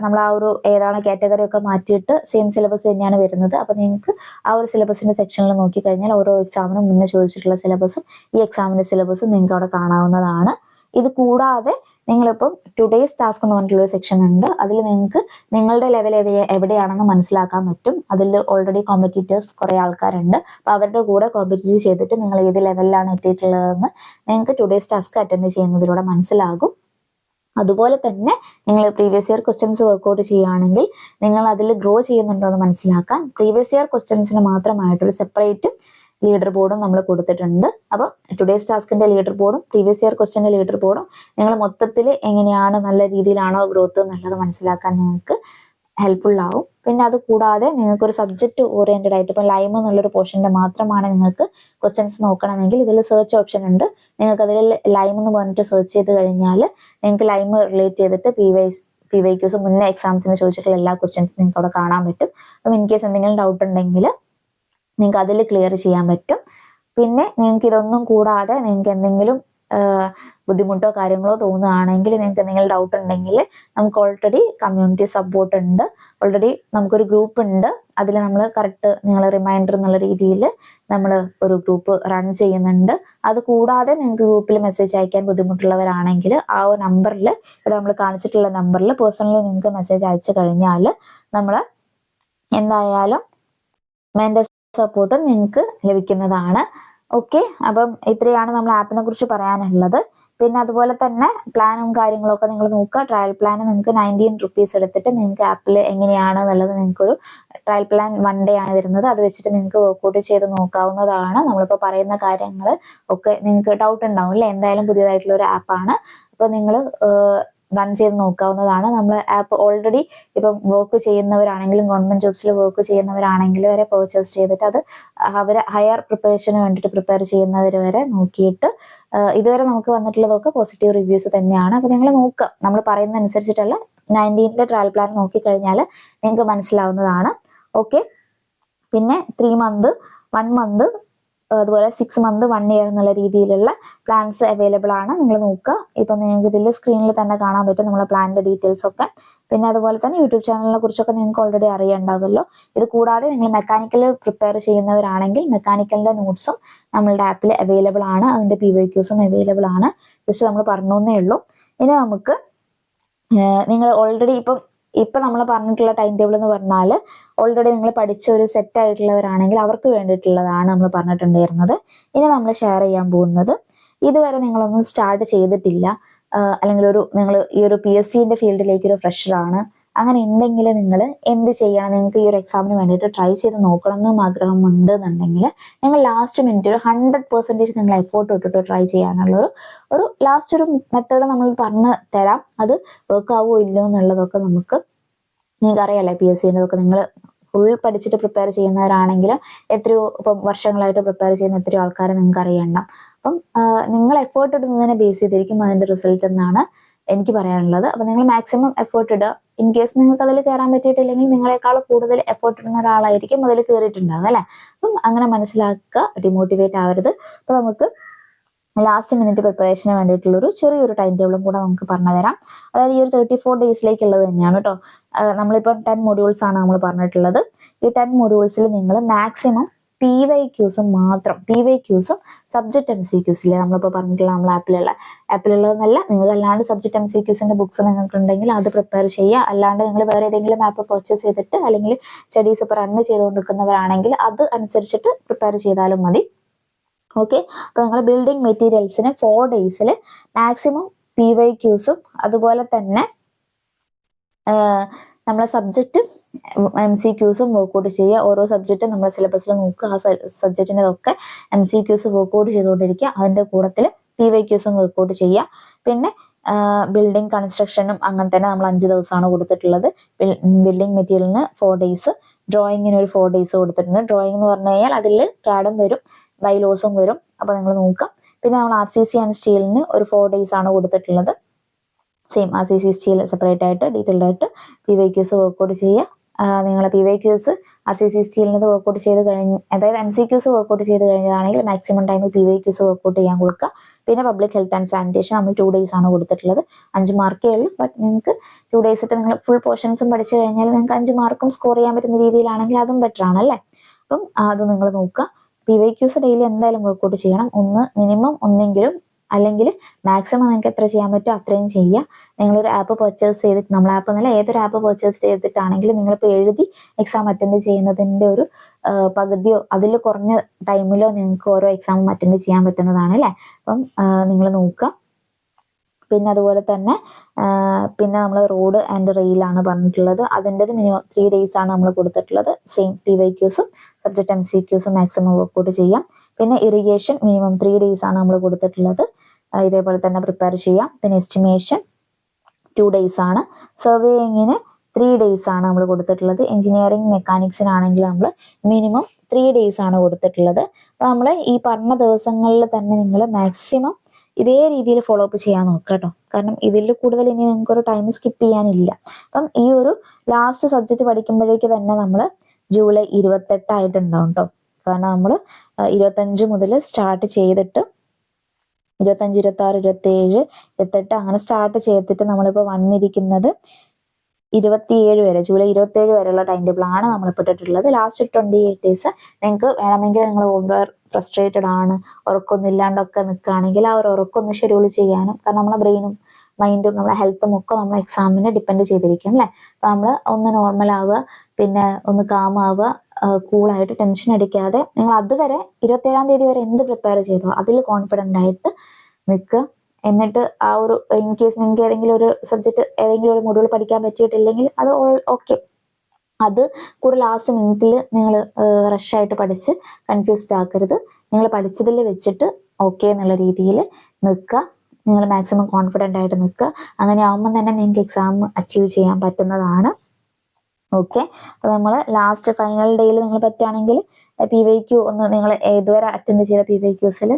നമ്മൾ ആ ഒരു ഏതാണ് കാറ്റഗറി ഒക്കെ മാറ്റിയിട്ട് സെയിം സിലബസ് തന്നെയാണ് വരുന്നത്. അപ്പോൾ നിങ്ങൾക്ക് ആ ഒരു സിലബസിന്റെ സെക്ഷനിൽ നോക്കിക്കഴിഞ്ഞാൽ ഓരോ എക്സാമിനും മുന്നേ ചോദിച്ചിട്ടുള്ള സിലബസും ഈ എക്സാമിന്റെ സിലബസും നിങ്ങൾക്ക് അവിടെ കാണാവുന്നതാണ്. ഇത് കൂടാതെ നിങ്ങളിപ്പം ടുഡേയ്സ് ടാസ്ക് എന്ന് പറഞ്ഞിട്ടുള്ള ഒരു സെക്ഷൻ ഉണ്ട്. അതിൽ നിങ്ങൾക്ക് നിങ്ങളുടെ ലെവൽ എവിടെയാണെന്ന് മനസ്സിലാക്കാൻ പറ്റും. അതിൽ ഓൾറെഡി കോമ്പറ്റീറ്റേഴ്സ് കുറേ ആൾക്കാരുണ്ട്. അപ്പോൾ അവരുടെ കൂടെ കോമ്പറ്റീറ്റ് ചെയ്തിട്ട് നിങ്ങൾ ഏത് ലെവലിലാണ് എത്തിയിട്ടുള്ളതെന്ന് നിങ്ങൾക്ക് ടുഡേയ്സ് ടാസ്ക് അറ്റൻഡ് ചെയ്യുന്നതിലൂടെ മനസ്സിലാകും. അതുപോലെ തന്നെ നിങ്ങൾ പ്രീവിയസ് ഇയർ ക്വസ്റ്റ്യൻസ് വർക്ക്ഔട്ട് ചെയ്യുകയാണെങ്കിൽ നിങ്ങൾ അതിൽ ഗ്രോ ചെയ്യുന്നുണ്ടോ എന്ന് മനസ്സിലാക്കാൻ പ്രീവിയസ് ഇയർ ക്വസ്റ്റ്യൻസിന് മാത്രമായിട്ടൊരു സെപ്പറേറ്റ് ലീഡർ ബോർഡും നമ്മൾ കൊടുത്തിട്ടുണ്ട്. അപ്പം ടുഡേയ്സ് ടാസ്കിന്റെ ലീഡർ ബോർഡും പ്രീവിയസ് ഇയർ ക്വസ്റ്റ്യന്റെ ലീഡർ ബോർഡും നിങ്ങൾ മൊത്തത്തിൽ എങ്ങനെയാണ്, നല്ല രീതിയിലാണോ ഗ്രോത്ത് എന്നുള്ളത് മനസ്സിലാക്കാൻ നിങ്ങൾക്ക് ഹെൽപ്ഫുൾ ആവും. പിന്നെ അത് കൂടാതെ നിങ്ങൾക്ക് ഒരു സബ്ജക്റ്റ് ഓറിയന്റഡ് ആയിട്ട് ഇപ്പം ലൈം എന്നുള്ളൊരു പോർഷന്റെ മാത്രമാണ് നിങ്ങൾക്ക് ക്വസ്റ്റ്യൻസ് നോക്കണമെങ്കിൽ ഇതിൽ സെർച്ച് ഓപ്ഷൻ ഉണ്ട്. നിങ്ങൾക്ക് അതിൽ ലൈം എന്ന് പറഞ്ഞിട്ട് സെർച്ച് ചെയ്ത് കഴിഞ്ഞാൽ നിങ്ങൾക്ക് ലൈം റിലേറ്റ് ചെയ്തിട്ട് പി വൈ ക്യൂസ് മുന്നേ എക്സാംസിന് ചോദിച്ചിട്ടുള്ള എല്ലാ ക്വസ്റ്റ്യൻസും നിങ്ങൾക്ക് അവിടെ കാണാൻ പറ്റും. അപ്പം ഇൻ കേസ് എന്തെങ്കിലും ഡൗട്ട് ഉണ്ടെങ്കിൽ നിങ്ങൾക്ക് അതിൽ ക്ലിയർ ചെയ്യാൻ പറ്റും. പിന്നെ നിങ്ങൾക്ക് ഇതൊന്നും കൂടാതെ നിങ്ങൾക്ക് എന്തെങ്കിലും ബുദ്ധിമുട്ടോ കാര്യങ്ങളോ തോന്നുകയാണെങ്കിൽ, നിങ്ങൾക്ക് എന്തെങ്കിലും ഡൗട്ട് ഉണ്ടെങ്കിൽ നമുക്ക് ഓൾറെഡി കമ്മ്യൂണിറ്റി സപ്പോർട്ട് ഉണ്ട്. ഓൾറെഡി നമുക്കൊരു ഗ്രൂപ്പ് ഉണ്ട്. അതിൽ നമ്മൾ കറക്റ്റ് നിങ്ങൾ റിമൈൻഡർ എന്നുള്ള രീതിയിൽ നമ്മൾ ഒരു ഗ്രൂപ്പ് റൺ ചെയ്യുന്നുണ്ട്. അത് കൂടാതെ നിങ്ങൾക്ക് ഗ്രൂപ്പിൽ മെസ്സേജ് അയക്കാൻ ബുദ്ധിമുട്ടുള്ളവരാണെങ്കിൽ ആ ഒരു നമ്പറിൽ, ഇവിടെ നമ്മൾ കാണിച്ചിട്ടുള്ള നമ്പറിൽ പേഴ്സണലി നിങ്ങൾക്ക് മെസ്സേജ് അയച്ചു കഴിഞ്ഞാൽ നമ്മൾ എന്തായാലും മെന്റർ സപ്പോർട്ട് നിങ്ങൾക്ക് ലഭിക്കുന്നതാണ്. ഓക്കെ, അപ്പം ഇത്രയാണ് നമ്മൾ ആപ്പിനെ കുറിച്ച് പറയാനുള്ളത്. പിന്നെ അതുപോലെ തന്നെ പ്ലാനും കാര്യങ്ങളൊക്കെ നിങ്ങൾ നോക്കുക. ട്രയൽ പ്ലാൻ നിങ്ങൾക്ക് 19 റുപ്പീസ് എടുത്തിട്ട് നിങ്ങൾക്ക് ആപ്പിൽ എങ്ങനെയാണ് എന്നുള്ളത് നിങ്ങൾക്കൊരു ട്രയൽ പ്ലാൻ 1 ഡേ ആണ് വരുന്നത്. അത് വെച്ചിട്ട് നിങ്ങൾക്ക് വർക്ക്ഔട്ട് ചെയ്ത് നോക്കാവുന്നതാണ്. നമ്മളിപ്പോൾ പറയുന്ന കാര്യങ്ങൾ ഒക്കെ നിങ്ങൾക്ക് ഡൗട്ട് ഉണ്ടാവും അല്ലേ? എന്തായാലും പുതിയതായിട്ടുള്ള ഒരു ആപ്പാണ്. അപ്പോൾ നിങ്ങൾ റൺ ചെയ്ത് നോക്കാവുന്നതാണ്. നമ്മൾ ആപ്പ് ഓൾറെഡി ഇപ്പം വർക്ക് ചെയ്യുന്നവരാണെങ്കിലും ഗവൺമെന്റ് ജോബ്സിൽ വർക്ക് ചെയ്യുന്നവരാണെങ്കിലും വരെ പർച്ചേസ് ചെയ്തിട്ട് അത് അവർ ഹയർ പ്രിപ്പറേഷന് വേണ്ടിയിട്ട് പ്രിപ്പയർ ചെയ്യുന്നവർ വരെ നോക്കിയിട്ട് ഇതുവരെ നമുക്ക് വന്നിട്ടുള്ളതൊക്കെ പോസിറ്റീവ് റിവ്യൂസ് തന്നെയാണ്. അപ്പോൾ നിങ്ങൾ നോക്കുക, നമ്മൾ പറയുന്ന അനുസരിച്ചിട്ടുള്ള 19 ട്രയൽ പ്ലാൻ നോക്കിക്കഴിഞ്ഞാൽ നിങ്ങൾക്ക് മനസ്സിലാവുന്നതാണ്. ഓക്കെ, പിന്നെ 3 മന്ത് 1 മന്ത് അതുപോലെ 6 മന്ത് 1 ഇയർ എന്നുള്ള രീതിയിലുള്ള പ്ലാൻസ് അവൈലബിൾ ആണ്. നിങ്ങൾ നോക്കുക. ഇപ്പം നിങ്ങൾക്ക് ഇതിൽ സ്ക്രീനിൽ തന്നെ കാണാൻ പറ്റും നമ്മളെ പ്ലാനിന്റെ ഡീറ്റെയിൽസ് ഒക്കെ. പിന്നെ അതുപോലെ തന്നെ യൂട്യൂബ് ചാനലിനെ കുറിച്ചൊക്കെ നിങ്ങൾക്ക് ഓൾറെഡി അറിയാണ്ടാവുമല്ലോ. ഇത് കൂടാതെ നിങ്ങൾ മെക്കാനിക്കൽ പ്രിപ്പയർ ചെയ്യുന്നവരാണെങ്കിൽ മെക്കാനിക്കലിന്റെ നോട്ട്സും നമ്മളുടെ ആപ്പിൽ അവൈലബിൾ ആണ്. അതിന്റെ PYQസും അവൈലബിൾ ആണ്. ജസ്റ്റ് നമ്മൾ പറഞ്ഞേ ഉള്ളൂ. ഇനി നമുക്ക് നിങ്ങൾ ഓൾറെഡി ഇപ്പം നമ്മൾ പറഞ്ഞിട്ടുള്ള ടൈം ടേബിൾ എന്ന് പറഞ്ഞാൽ ഓൾറെഡി നിങ്ങൾ പഠിച്ച ഒരു സെറ്റ് ആയിട്ടുള്ളവരാണെങ്കിൽ അവർക്ക് വേണ്ടിയിട്ടുള്ളതാണ് നമ്മൾ പറഞ്ഞിട്ടുണ്ടായിരുന്നത്. ഇനി നമ്മൾ ഷെയർ ചെയ്യാൻ പോകുന്നത്, ഇതുവരെ നിങ്ങളൊന്നും സ്റ്റാർട്ട് ചെയ്തിട്ടില്ല അല്ലെങ്കിൽ നിങ്ങൾ ഈ ഒരു PSCന്റെ ഫീൽഡിലേക്ക് ഒരു ഫ്രഷറാണ്, അങ്ങനെ ഉണ്ടെങ്കിൽ നിങ്ങൾ എന്ത് ചെയ്യണം? നിങ്ങൾക്ക് ഈ ഒരു എക്സാമിന് വേണ്ടിയിട്ട് ട്രൈ ചെയ്ത് നോക്കണം എന്നും ആഗ്രഹമുണ്ട് എന്നുണ്ടെങ്കിൽ നിങ്ങൾ ലാസ്റ്റ് മിനിറ്റ് ഒരു 100% നിങ്ങൾ എഫോർട്ട് ഇട്ടിട്ട് ട്രൈ ചെയ്യാനുള്ള ഒരു ലാസ്റ്റ് ഒരു മെത്തേഡ് നമ്മൾ പറഞ്ഞു തരാം. അത് വർക്ക് ആവുമോ ഇല്ലയോ എന്നുള്ളതൊക്കെ നിങ്ങൾക്ക് അറിയാലേ. PSCൻ്റെതൊക്കെ നിങ്ങൾ ഫുൾ പഠിച്ചിട്ട് പ്രിപ്പയർ ചെയ്യുന്നവരാണെങ്കിലും എത്രയോ ഇപ്പം വർഷങ്ങളായിട്ട് പ്രിപ്പയർ ചെയ്യുന്ന എത്രയോ ആൾക്കാരെ നിങ്ങൾക്ക് അറിയണം. അപ്പം നിങ്ങൾ എഫേർട്ട് ഇടുന്നതിനെ ബേസ് ചെയ്തിരിക്കും അതിന്റെ റിസൾട്ട് എന്നാണ് എനിക്ക് പറയാനുള്ളത്. അപ്പം നിങ്ങൾ മാക്സിമം എഫേർട്ട് ഇടുക. ഇൻ കേസ് നിങ്ങൾക്ക് അതിൽ കയറാൻ പറ്റിയിട്ടില്ലെങ്കിൽ നിങ്ങളെക്കാൾ കൂടുതൽ എഫേർട്ട് ഇടുന്ന ഒരാളായിരിക്കും അതിൽ കയറിയിട്ടുണ്ടാകും അല്ലേ? അപ്പം അങ്ങനെ മനസ്സിലാക്കുക, ഡിമോട്ടിവേറ്റ് ആവരുത്. അപ്പം നമുക്ക് ലാസ്റ്റ് മിനിറ്റ് പ്രിപ്പറേഷന് വേണ്ടിയിട്ടുള്ളൊരു ചെറിയൊരു ടൈം ടേബിളും കൂടെ നമുക്ക് പറഞ്ഞു തരാം. അതായത് ഈ ഒരു 34 ഡേയ്സിലേക്കുള്ളത് തന്നെയാണ് കേട്ടോ. നമ്മളിപ്പം 10 മൊഡ്യൂൾസ് ആണ് നമ്മൾ പറഞ്ഞിട്ടുള്ളത്. ഈ 10 മൊഡ്യൂൾസിൽ നിങ്ങൾ മാക്സിമം PYQസും മാത്രം, PYQസും സബ്ജക്ട് MCQസില്ലേ നമ്മളിപ്പോൾ പറഞ്ഞിട്ടുള്ള നമ്മളെ ആപ്പിലുള്ളതെന്നല്ല, നിങ്ങൾക്ക് അല്ലാണ്ട് സബ്ജക്ട് MCQസിന്റെ ബുക്സ് നിങ്ങൾക്ക് ഉണ്ടെങ്കിൽ അത് പ്രിപ്പയർ ചെയ്യുക. അല്ലാണ്ട് നിങ്ങൾ വേറെ ഏതെങ്കിലും ആപ്പ് പർച്ചേസ് ചെയ്തിട്ട് അല്ലെങ്കിൽ സ്റ്റഡീസ് ഇപ്പോൾ റൺ ചെയ്തുകൊണ്ടിരിക്കുന്നവരാണെങ്കിൽ അത് അനുസരിച്ചിട്ട് പ്രിപ്പയർ ചെയ്താലും മതി. ഓക്കെ, അപ്പോൾ നിങ്ങൾ ബിൽഡിംഗ് മെറ്റീരിയൽസിന് 4 ഡേയ്സിൽ മാക്സിമം PYQസും അതുപോലെ തന്നെ നമ്മളെ സബ്ജക്റ്റ് MCQസും വർക്ക്ഔട്ട് ചെയ്യുക. ഓരോ സബ്ജക്റ്റും നമ്മളെ സിലബസിൽ നോക്കുക. ആ സബ്ജക്റ്റിൻ്റെതൊക്കെ MCQസ് വർക്ക്ഔട്ട് ചെയ്തുകൊണ്ടിരിക്കുക. അതിൻ്റെ കൂട്ടത്തിൽ PYQസും വർക്ക്ഔട്ട് ചെയ്യുക. പിന്നെ ബിൽഡിംഗ് കൺസ്ട്രക്ഷനും അങ്ങനെ തന്നെ നമ്മൾ 5 ദിവസമാണ് കൊടുത്തിട്ടുള്ളത്. ബിൽഡിംഗ് മെറ്റീരിയലിന് 4 ഡേയ്സ്, ഡ്രോയിങ്ങിന് ഒരു 4 ഡേയ്സ് കൊടുത്തിട്ടുണ്ട്. ഡ്രോയിങ് എന്ന് പറഞ്ഞു കഴിഞ്ഞാൽ അതിൽ CADും വരും, ബൈലോസും വരും. അപ്പോൾ നിങ്ങൾ നോക്കാം. പിന്നെ നമ്മൾ RCC ആൻഡ് സ്റ്റീലിന് ഒരു 4 ഡേയ്സ് ആണ് കൊടുത്തിട്ടുള്ളത്. സെയിം RCC സ്റ്റീൽ സെപ്പറേറ്റ് ആയിട്ട് ഡീറ്റെയിൽഡ് ആയിട്ട് PYQസ് വർക്ക്ഔട്ട് ചെയ്യുക. നിങ്ങൾ PYQസ് RCC സ്റ്റീലിനത് വർക്ക്ഔട്ട് ചെയ്ത് കഴിഞ്ഞ്, അതായത് MCQസ് വർക്ക്ഔട്ട് ചെയ്ത് കഴിഞ്ഞതാണെങ്കിൽ മാക്സിമം ടൈം PYQസ് വർക്ക്ഔട്ട് ചെയ്യാൻ കൊടുക്കുക. പിന്നെ പബ്ലിക് ഹെൽത്ത് ആൻഡ് സാനിറ്റേഷൻ നമ്മൾ 2 ഡേയ്സ് ആണ് കൊടുത്തിട്ടുള്ളത്. 5 മാർക്കേ ഉള്ളൂ. ബട്ട് നിങ്ങൾക്ക് 2 ഡേയ്സ് ഇട്ട് നിങ്ങൾ ഫുൾ പോർഷൻസും പഠിച്ചു കഴിഞ്ഞാൽ നിങ്ങൾക്ക് 5 മാർക്കും സ്കോർ ചെയ്യാൻ പറ്റുന്ന രീതിയിലാണെങ്കിൽ അതും ബെറ്റർ ആണല്ലേ. അപ്പം അത് നിങ്ങൾ നോക്കുക. PYQസ് ഡെയിലി എന്തായാലും വർക്ക്ഔട്ട് ചെയ്യണം. മിനിമം ഒന്നെങ്കിലും അല്ലെങ്കിൽ മാക്സിമം നിങ്ങൾക്ക് എത്ര ചെയ്യാൻ പറ്റുമോ അത്രയും ചെയ്യുക. നിങ്ങളൊരു ആപ്പ് പർച്ചേസ് ചെയ്തിട്ട്, നമ്മൾ ആപ്പ് എന്നല്ല ഏതൊരു ആപ്പ് പർച്ചേസ് ചെയ്തിട്ടാണെങ്കിലും നിങ്ങളിപ്പോൾ എഴുതി എക്സാം അറ്റൻഡ് ചെയ്യുന്നതിൻ്റെ ഒരു പകുതിയോ അതിൽ കുറഞ്ഞ ടൈമിലോ നിങ്ങൾക്ക് ഓരോ എക്സാമും അറ്റൻഡ് ചെയ്യാൻ പറ്റുന്നതാണ് അല്ലേ. അപ്പം നിങ്ങൾ നോക്കുക. പിന്നെ അതുപോലെ തന്നെ പിന്നെ നമ്മൾ റോഡ് ആൻഡ് റെയിലാണ് പറഞ്ഞിട്ടുള്ളത്. അതിൻ്റെത് മിനിമം 3 days ആണ് നമ്മൾ കൊടുത്തിട്ടുള്ളത്. സെയിം PYQസും സബ്ജക്റ്റ് MCQസും മാക്സിമം വർക്കൗട്ട് ചെയ്യാം. പിന്നെ ഇറിഗേഷൻ മിനിമം 3 days ആണ് നമ്മൾ കൊടുത്തിട്ടുള്ളത്. ഇതേപോലെ തന്നെ പ്രിപ്പയർ ചെയ്യാം. പിന്നെ എസ്റ്റിമേഷൻ 2 days ആണ്. സർവേയിങ്ങിന് 3 days ആണ് നമ്മൾ കൊടുത്തിട്ടുള്ളത്. എഞ്ചിനീയറിംഗ് മെക്കാനിക്സിനാണെങ്കിൽ നമ്മൾ മിനിമം 3 days ആണ് കൊടുത്തിട്ടുള്ളത്. അപ്പോൾ നമ്മൾ ഈ പറഞ്ഞ ദിവസങ്ങളിൽ തന്നെ നിങ്ങൾ മാക്സിമം ഇതേ രീതിയിൽ ഫോളോ അപ്പ് ചെയ്യാൻ നോക്കുക കേട്ടോ. കാരണം ഇതിൽ കൂടുതൽ ഇനി നിങ്ങൾക്കൊരു ടൈം സ്കിപ്പ് ചെയ്യാനില്ല. അപ്പം ഈ ഒരു ലാസ്റ്റ് സബ്ജക്റ്റ് പഠിക്കുമ്പോഴേക്ക് തന്നെ നമ്മൾ ജൂലൈ 28 കേട്ടോ. കാരണം നമ്മൾ 25 മുതൽ സ്റ്റാർട്ട് ചെയ്തിട്ട് 25, 26, 27, 28 അങ്ങനെ സ്റ്റാർട്ട് ചെയ്തിട്ട് നമ്മളിപ്പോൾ വന്നിരിക്കുന്നത് 27 വരെ, ജൂലൈ 27 വരെയുള്ള ടൈം ടേബിൾ ആണ് നമ്മൾ ഇട്ടിട്ടുള്ളത്. ലാസ്റ്റ് 28 days നിങ്ങൾക്ക് വേണമെങ്കിൽ നിങ്ങൾ ഓവർ ഫ്രസ്ട്രേറ്റഡ് ആണ്, ഉറക്കമൊന്നും ഇല്ലാണ്ടൊക്കെ നിൽക്കുകയാണെങ്കിൽ ആ ഒരു ഉറക്കമൊന്ന് ഷെഡ്യൂൾ ചെയ്യാനും, കാരണം നമ്മളെ ബ്രെയിനും മൈൻഡും നമ്മളെ ഹെൽത്തും ഒക്കെ നമ്മളെ എക്സാമിനെ ഡിപ്പെൻഡ് ചെയ്തിരിക്കും അല്ലേ. അപ്പം നമ്മൾ ഒന്ന് നോർമൽ ആവുക, പിന്നെ ഒന്ന് കാം ആവുക, കൂളായിട്ട് ടെൻഷൻ അടിക്കാതെ നിങ്ങൾ അതുവരെ 27-ാം തീയതി വരെ എന്ത് പ്രിപ്പയർ ചെയ്തോ അതിൽ കോൺഫിഡൻ്റ് ആയിട്ട് നിൽക്കുക. എന്നിട്ട് ആ ഒരു ഇൻ കേസ് നിങ്ങൾക്ക് ഏതെങ്കിലും ഒരു സബ്ജക്റ്റ് ഏതെങ്കിലും ഒരു മൊഡ്യൂൾ പഠിക്കാൻ പറ്റിയിട്ടില്ലെങ്കിൽ അത് ഓക്കെ, അത് കൂടെ ലാസ്റ്റ് മിനിറ്റിൽ നിങ്ങൾ റഷായിട്ട് പഠിച്ച് കൺഫ്യൂസ്ഡ് ആക്കരുത്. നിങ്ങൾ പഠിച്ചതിൽ വെച്ചിട്ട് ഓക്കെ എന്നുള്ള രീതിയിൽ നിൽക്കുക. നിങ്ങൾ മാക്സിമം കോൺഫിഡൻ്റ് ആയിട്ട് നിൽക്കുക. അങ്ങനെ ആകുമ്പോൾ തന്നെ നിങ്ങൾക്ക് എക്സാം അച്ചീവ് ചെയ്യാൻ പറ്റുന്നതാണ്. ഓക്കെ, അപ്പോൾ നമ്മൾ ലാസ്റ്റ് ഫൈനൽ ഡേയിൽ നിങ്ങൾ പറ്റുകയാണെങ്കിൽ PYQ ഒന്ന് നിങ്ങൾ ഇതുവരെ അറ്റൻഡ് ചെയ്ത PYQസിൽ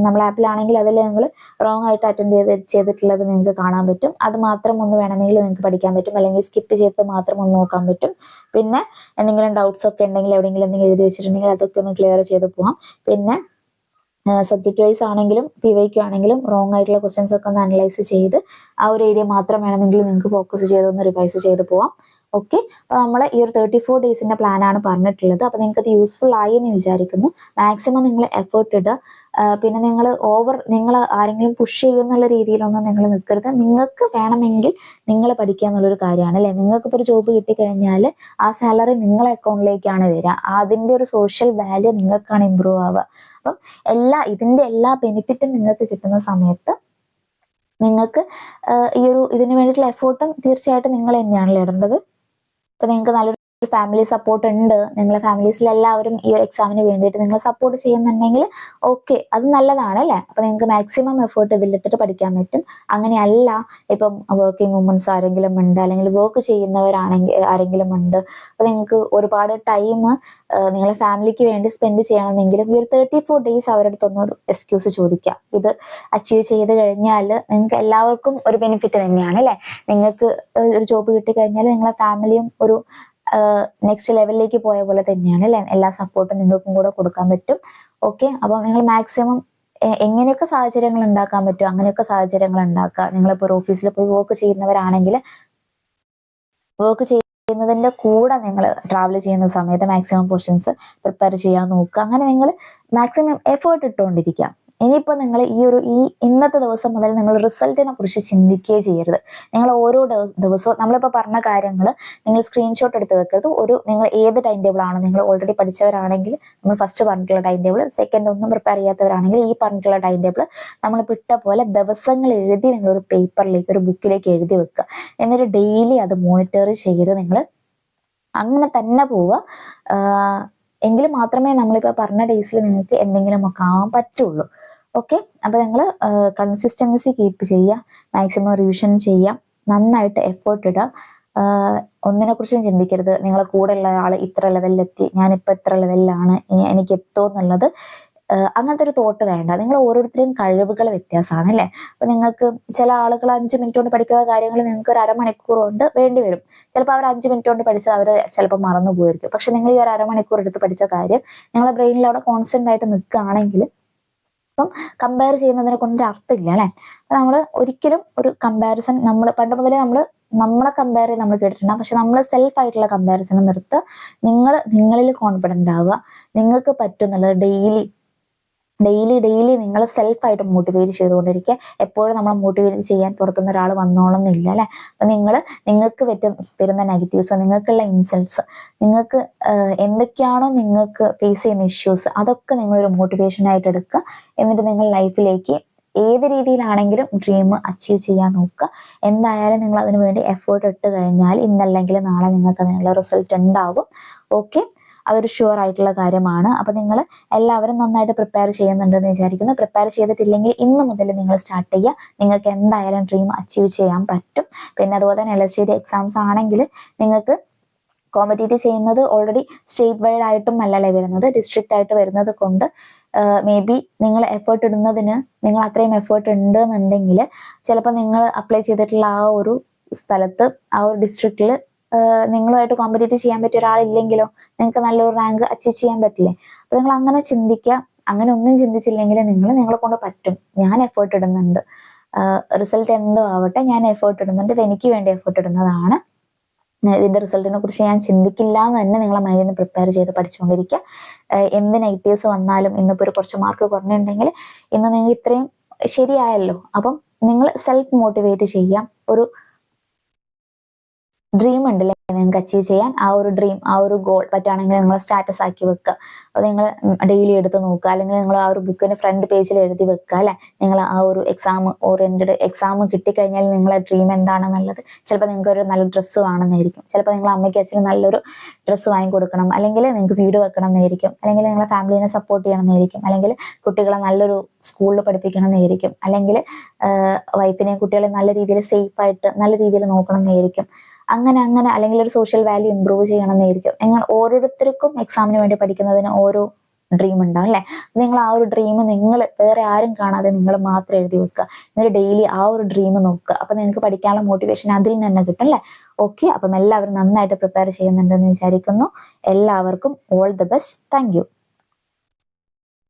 നമ്മൾ ആപ്പിലാണെങ്കിൽ അതിൽ നിങ്ങൾ റോങ് ആയിട്ട് അറ്റൻഡ് ചെയ്തിട്ടുള്ളത് നിങ്ങൾക്ക് കാണാൻ പറ്റും. അത് മാത്രം ഒന്ന് വേണമെങ്കിൽ നിങ്ങൾക്ക് പഠിക്കാൻ പറ്റും, അല്ലെങ്കിൽ സ്കിപ്പ് ചെയ്ത് മാത്രം ഒന്ന് നോക്കാൻ പറ്റും. പിന്നെ എന്തെങ്കിലും ഡൗട്ട്സ് ഒക്കെ ഉണ്ടെങ്കിൽ എവിടെയെങ്കിലും എന്തെങ്കിലും എഴുതി വെച്ചിട്ടുണ്ടെങ്കിൽ അതൊക്കെ ഒന്ന് ക്ലിയർ ചെയ്ത് പോകാം. പിന്നെ സബ്ജക്റ്റ് വൈസ് ആണെങ്കിലും PYQ ആണെങ്കിലും റോങ് ആയിട്ടുള്ള ക്വസ്റ്റ്യൻസ് ഒക്കെ ഒന്ന് അനലൈസ് ചെയ്ത് ആ ഒരു ഏരിയ മാത്രം വേണമെങ്കിൽ നിങ്ങൾക്ക് ഫോക്കസ് ചെയ്തൊന്ന് റിവൈസ് ചെയ്ത് പോവാം. ഓക്കെ, അപ്പോൾ നമ്മൾ ഈ ഒരു 34 ഡേയ്സിൻ്റെ പ്ലാനാണ് പറഞ്ഞിട്ടുള്ളത്. അപ്പോൾ നിങ്ങൾക്ക് അത് യൂസ്ഫുൾ ആയി എന്ന് വിചാരിക്കുന്നു. മാക്സിമം നിങ്ങൾ എഫേർട്ട് ഇടുക. പിന്നെ നിങ്ങൾ ആരെങ്കിലും പുഷ് ചെയ്യുന്നുള്ള രീതിയിലൊന്നും നിങ്ങൾ നിൽക്കരുത്. നിങ്ങൾക്ക് വേണമെങ്കിൽ നിങ്ങൾ പഠിക്കുക എന്നുള്ളൊരു കാര്യമാണ് അല്ലേ. നിങ്ങൾക്കിപ്പോൾ ഒരു ജോബ് കിട്ടിക്കഴിഞ്ഞാൽ ആ സാലറി നിങ്ങളെ അക്കൗണ്ടിലേക്കാണ് വരിക. അതിൻ്റെ ഒരു സോഷ്യൽ വാല്യൂ നിങ്ങൾക്കാണ് ഇമ്പ്രൂവ് ആവുക. അപ്പം ഇതിൻ്റെ എല്ലാ ബെനിഫിറ്റും നിങ്ങൾക്ക് കിട്ടുന്ന സമയത്ത് നിങ്ങൾക്ക് ഇതിന് വേണ്ടിയിട്ടുള്ള എഫേർട്ടും തീർച്ചയായിട്ടും നിങ്ങൾ തന്നെയാണല്ലോ ഇടേണ്ടത്. അപ്പോൾ നിങ്ങൾക്ക് നല്ലൊരു ഫാമിലി സപ്പോർട്ട് ഉണ്ട്, നിങ്ങളെ ഫാമിലീസിലെല്ലാവരും ഈ ഒരു എക്സാമിന് വേണ്ടിയിട്ട് നിങ്ങൾ സപ്പോർട്ട് ചെയ്യുന്നുണ്ടെങ്കിൽ ഓക്കെ, അത് നല്ലതാണ് അല്ലേ. അപ്പോൾ നിങ്ങൾക്ക് മാക്സിമം എഫേർട്ട് ഇതിലിട്ടിട്ട് പഠിക്കാൻ പറ്റും. അങ്ങനെയല്ല ഇപ്പം വർക്കിംഗ് വുമൻസ് ആരെങ്കിലും ഉണ്ട്, അല്ലെങ്കിൽ വർക്ക് ആരെങ്കിലും ഉണ്ട്, അപ്പോൾ നിങ്ങൾക്ക് ഒരുപാട് ടൈം നിങ്ങളെ ഫാമിലിക്ക് വേണ്ടി സ്പെൻഡ് ചെയ്യണമെന്നെങ്കിലും ഈ ഒരു 34 ഡേയ്സ് അവരുടെ അടുത്തൊന്നൊരു എക്സ്ക്യൂസ് ചോദിക്കാം. ഇത് അച്ചീവ് ചെയ്ത് കഴിഞ്ഞാൽ നിങ്ങൾക്ക് എല്ലാവർക്കും ഒരു ബെനിഫിറ്റ് തന്നെയാണ് അല്ലേ. നിങ്ങൾക്ക് ഒരു ജോബ് കിട്ടിക്കഴിഞ്ഞാൽ നിങ്ങളെ ഫാമിലിയും ഒരു നെക്സ്റ്റ് ലെവലിലേക്ക് പോയ പോലെ തന്നെയാണ് അല്ലേ. എല്ലാ സപ്പോർട്ടും നിങ്ങൾക്കും കൂടെ കൊടുക്കാൻ പറ്റും. ഓക്കെ, അപ്പോൾ നിങ്ങൾ മാക്സിമം എങ്ങനെയൊക്കെ സാഹചര്യങ്ങൾ ഉണ്ടാക്കാൻ പറ്റും അങ്ങനെയൊക്കെ സാഹചര്യങ്ങൾ ഉണ്ടാക്കുക. നിങ്ങളിപ്പോൾ ഒരു ഓഫീസിൽ പോയി വർക്ക് ചെയ്യുന്നവരാണെങ്കിൽ വർക്ക് ചെയ്യുന്നതിൻ്റെ കൂടെ നിങ്ങൾ ട്രാവൽ ചെയ്യുന്ന സമയത്ത് മാക്സിമം പോർഷൻസ് പ്രിപ്പയർ ചെയ്യാൻ നോക്കുക. അങ്ങനെ നിങ്ങൾ മാക്സിമം എഫേർട്ട് ഇട്ടുകൊണ്ടിരിക്കുക. ഇനിയിപ്പോൾ നിങ്ങൾ ഇന്നത്തെ ദിവസം മുതൽ നിങ്ങൾ റിസൾട്ടിനെ കുറിച്ച് ചിന്തിക്കുകയേ ചെയ്യരുത്. നിങ്ങൾ ഓരോ ദിവസവും നമ്മളിപ്പോൾ പറഞ്ഞ കാര്യങ്ങൾ നിങ്ങൾ സ്ക്രീൻഷോട്ട് എടുത്ത് വെക്കരുത്. നിങ്ങൾ ഏത് ടൈം ടേബിൾ ആണ്, നിങ്ങൾ ഓൾറെഡി പഠിച്ചവരാണെങ്കിൽ നമ്മൾ ഫസ്റ്റ് പറഞ്ഞിട്ടുള്ള ടൈം ടേബിൾ, സെക്കൻഡ് ഒന്നും പ്രിപ്പയർ ചെയ്യാത്തവരാണെങ്കിൽ ഈ പറഞ്ഞിട്ടുള്ള ടൈം ടേബിൾ നമ്മൾ ഇട്ട പോലെ ദിവസങ്ങൾ എഴുതി നിങ്ങളൊരു പേപ്പറിലേക്ക് ഒരു ബുക്കിലേക്ക് എഴുതി വെക്കുക. എന്നിട്ട് ഡെയിലി അത് മോണിറ്റർ ചെയ്ത് നിങ്ങൾ അങ്ങനെ തന്നെ പോവുക. എങ്കിൽ മാത്രമേ നമ്മളിപ്പോൾ പറഞ്ഞ ഡേയ്സിൽ നിങ്ങൾക്ക് എന്തെങ്കിലും ഒക്കെ ആവാൻ പറ്റുള്ളൂ. ഓക്കെ, അപ്പോൾ നിങ്ങൾ കൺസിസ്റ്റൻസി കീപ്പ് ചെയ്യുക, മാക്സിമം റിവിഷൻ ചെയ്യുക, നന്നായിട്ട് എഫേർട്ട് ഇടുക. ഒന്നിനെക്കുറിച്ചും ചിന്തിക്കരുത് നിങ്ങളെ കൂടെയുള്ള ആൾ ഇത്ര ലെവലിലെത്തി, ഞാനിപ്പോൾ ഇത്ര ലെവലിലാണ്, എനിക്ക് എത്തുമോ എന്നുള്ളത് അങ്ങനത്തെ ഒരു തോട്ട് വേണ്ട. നിങ്ങൾ ഓരോരുത്തരെയും കഴിവുകൾ വ്യത്യാസമാണ് അല്ലേ. അപ്പോൾ നിങ്ങൾക്ക് ചില ആളുകൾ 5 മിനിറ്റ് കൊണ്ട് പഠിക്കുന്ന കാര്യങ്ങൾ നിങ്ങൾക്ക് ഒരു അരമണിക്കൂർ കൊണ്ട് വേണ്ടി വരും. ചിലപ്പോൾ അവർ 5 മിനിറ്റ് കൊണ്ട് പഠിച്ചത് അവർ ചിലപ്പോൾ മറന്നു പോയിരിക്കും. പക്ഷെ നിങ്ങൾ ഈ ഒരു അരമണിക്കൂർ എടുത്ത് പഠിച്ച കാര്യം നിങ്ങളുടെ ബ്രെയിനിൽ അവിടെ കോൺസ്റ്റന്റ് ആയിട്ട് നിൽക്കുകയാണെങ്കിൽ അപ്പം കമ്പയർ ചെയ്യുന്നതിനെ കൊണ്ടൊരു അർത്ഥമില്ല അല്ലേ. നമ്മൾ ഒരിക്കലും ഒരു കമ്പാരിസൺ പണ്ട് മുതലേ നമ്മളെ കമ്പയർ ചെയ്ത് നമ്മൾ കേട്ടിട്ടുണ്ടാകും. പക്ഷെ നമ്മൾ സെൽഫായിട്ടുള്ള കമ്പാരിസൺ നിർത്തുക. നിങ്ങളിൽ കോൺഫിഡൻ്റ് ആവുക. നിങ്ങൾക്ക് പറ്റുന്നുള്ളത് ഡെയിലി ഡെയിലി നിങ്ങൾ സെൽഫായിട്ട് മോട്ടിവേറ്റ് ചെയ്തുകൊണ്ടിരിക്കുക. എപ്പോഴും നമ്മൾ മോട്ടിവേറ്റ് ചെയ്യാൻ പുറത്തുനിന്ന് ഒരാൾ വന്നോളന്നില്ല അല്ലെ. അപ്പം നിങ്ങൾക്ക് വരുന്ന നെഗറ്റീവ്സ്, നിങ്ങൾക്കുള്ള ഇൻസൾട്ട്സ്, നിങ്ങൾക്ക് എന്തൊക്കെയാണോ നിങ്ങൾക്ക് ഫേസ് ചെയ്യുന്ന ഇഷ്യൂസ്, അതൊക്കെ നിങ്ങളൊരു മോട്ടിവേഷനായിട്ട് എടുക്കുക. എന്നിട്ട് നിങ്ങൾ ലൈഫിലേക്ക് ഏത് രീതിയിലാണെങ്കിലും ഡ്രീം അച്ചീവ് ചെയ്യാൻ നോക്കുക. എന്തായാലും നിങ്ങൾ അതിനു വേണ്ടി എഫേർട്ട് ഇട്ട് കഴിഞ്ഞാൽ ഇന്നല്ലെങ്കിൽ നാളെ നിങ്ങൾക്ക് അതിനുള്ള റിസൾട്ട് ഉണ്ടാകും. ഓക്കെ, അതൊരു ഷുവർ ആയിട്ടുള്ള കാര്യമാണ്. അപ്പം നിങ്ങൾ എല്ലാവരും നന്നായിട്ട് പ്രിപ്പയർ ചെയ്യുന്നുണ്ടെന്ന് വിചാരിക്കുന്നു. പ്രിപ്പയർ ചെയ്തിട്ടില്ലെങ്കിൽ ഇന്ന് മുതൽ നിങ്ങൾ സ്റ്റാർട്ട് ചെയ്യുക. നിങ്ങൾക്ക് എന്തായാലും ഡ്രീം അച്ചീവ് ചെയ്യാൻ പറ്റും. പിന്നെ അതുപോലെ തന്നെ LSTD എക്സാംസ് ആണെങ്കിൽ നിങ്ങൾക്ക് കോമ്പറ്റീറ്റ് ചെയ്യുന്നത് ഓൾറെഡി സ്റ്റേറ്റ് വൈഡ് ആയിട്ടും അല്ലല്ലേ വരുന്നത്, ഡിസ്ട്രിക്റ്റ് ആയിട്ട് വരുന്നത് കൊണ്ട് മേ ബി നിങ്ങൾ എഫേർട്ട് ഇടുന്നതിന് നിങ്ങൾ അത്രയും എഫേർട്ട് ഉണ്ട് എന്നുണ്ടെങ്കിൽ ചിലപ്പോൾ നിങ്ങൾ അപ്ലൈ ചെയ്തിട്ടുള്ള ആ ഒരു സ്ഥലത്ത്, ആ ഒരു ഡിസ്ട്രിക്റ്റിൽ നിങ്ങളുമായിട്ട് കോമ്പറ്റീറ്റ് ചെയ്യാൻ പറ്റിയ ഒരാളില്ലെങ്കിലോ നിങ്ങൾക്ക് നല്ലൊരു റാങ്ക് അച്ചീവ് ചെയ്യാൻ പറ്റില്ലേ. അപ്പൊ നിങ്ങൾ അങ്ങനെ ചിന്തിക്കുക. അങ്ങനെ ഒന്നും ചിന്തിച്ചില്ലെങ്കിൽ നിങ്ങളെ കൊണ്ട് പറ്റും. ഞാൻ എഫേർട്ട് ഇടുന്നുണ്ട്, റിസൾട്ട് എന്തോ ആവട്ടെ, ഞാൻ എഫേർട്ട് ഇടുന്നുണ്ട്, ഇത് എനിക്ക് വേണ്ടി എഫേർട്ട് ഇടുന്നതാണ്, ഇതിന്റെ റിസൾട്ടിനെ കുറിച്ച് ഞാൻ ചിന്തിക്കില്ല എന്ന് തന്നെ നിങ്ങളെ മൈൻഡിന് പ്രിപ്പയർ ചെയ്ത് പഠിച്ചുകൊണ്ടിരിക്കുക. എന്ത് നെഗറ്റീവ്സ് വന്നാലും ഇന്നിപ്പോൾ ഒരു കുറച്ച് മാർക്ക് കുറഞ്ഞിട്ടുണ്ടെങ്കിൽ ഇന്ന് നിങ്ങൾ ഇത്രയും ശരിയായല്ലോ. അപ്പം നിങ്ങൾ സെൽഫ് മോട്ടിവേറ്റ് ചെയ്യാം. ഒരു ഡ്രീം ഉണ്ടല്ലേ നിങ്ങൾക്ക് അച്ചീവ് ചെയ്യാൻ, ആ ഒരു ഡ്രീം, ആ ഒരു ഗോൾ പറ്റുകയാണെങ്കിൽ നിങ്ങൾ സ്റ്റാറ്റസ് ആക്കി വെക്കുക. അത് നിങ്ങൾ ഡെയിലി എടുത്ത് നോക്കുക. അല്ലെങ്കിൽ നിങ്ങൾ ആ ഒരു ബുക്കിന്റെ ഫ്രണ്ട് പേജിൽ എഴുതി വെക്കുക അല്ലെ. നിങ്ങൾ ആ ഒരു എക്സാം ഓറിയന്റഡ് എക്സാം കിട്ടിക്കഴിഞ്ഞാൽ നിങ്ങളെ ഡ്രീം എന്താണെന്നുള്ളത്. ചിലപ്പോൾ നിങ്ങൾക്ക് ഒരു നല്ല ഡ്രസ്സ് വേണമെന്നായിരിക്കും, ചിലപ്പോൾ നിങ്ങളെ അമ്മയ്ക്ക് അച്ഛനും നല്ലൊരു ഡ്രസ്സ് വാങ്ങിക്കൊടുക്കണം, അല്ലെങ്കിൽ നിങ്ങൾക്ക് വീട് വെക്കണം എന്നായിരിക്കും, അല്ലെങ്കിൽ നിങ്ങളെ ഫാമിലിനെ സപ്പോർട്ട് ചെയ്യണം എന്നായിരിക്കും, അല്ലെങ്കിൽ കുട്ടികളെ നല്ലൊരു സ്കൂളിൽ പഠിപ്പിക്കണം എന്നായിരിക്കും, അല്ലെങ്കിൽ വൈഫിനെയും കുട്ടികളെ നല്ല രീതിയിൽ സേഫായിട്ട് നല്ല രീതിയിൽ നോക്കണം എന്നായിരിക്കും. അങ്ങനെ അല്ലെങ്കിൽ ഒരു സോഷ്യൽ വാല്യൂ ഇമ്പ്രൂവ് ചെയ്യണം എന്നായിരിക്കും. നിങ്ങൾ ഓരോരുത്തർക്കും എക്സാമിന് വേണ്ടി പഠിക്കുന്നതിന് ഓരോ ഡ്രീം ഉണ്ടാവും അല്ലെ. നിങ്ങൾ ആ ഒരു ഡ്രീം നിങ്ങൾ വേറെ ആരും കാണാതെ നിങ്ങൾ മാത്രം എഴുതി വെക്കുക. എന്നിട്ട് ഡെയിലി ആ ഒരു ഡ്രീം നോക്കുക. അപ്പൊ നിങ്ങൾക്ക് പഠിക്കാനുള്ള മോട്ടിവേഷൻ അതിൽ നിന്ന് തന്നെ കിട്ടും അല്ലെ. ഓക്കെ, അപ്പം എല്ലാവരും നന്നായിട്ട് പ്രിപ്പയർ ചെയ്യുന്നുണ്ടെന്ന് വിചാരിക്കുന്നു. എല്ലാവർക്കും all the best. Thank you.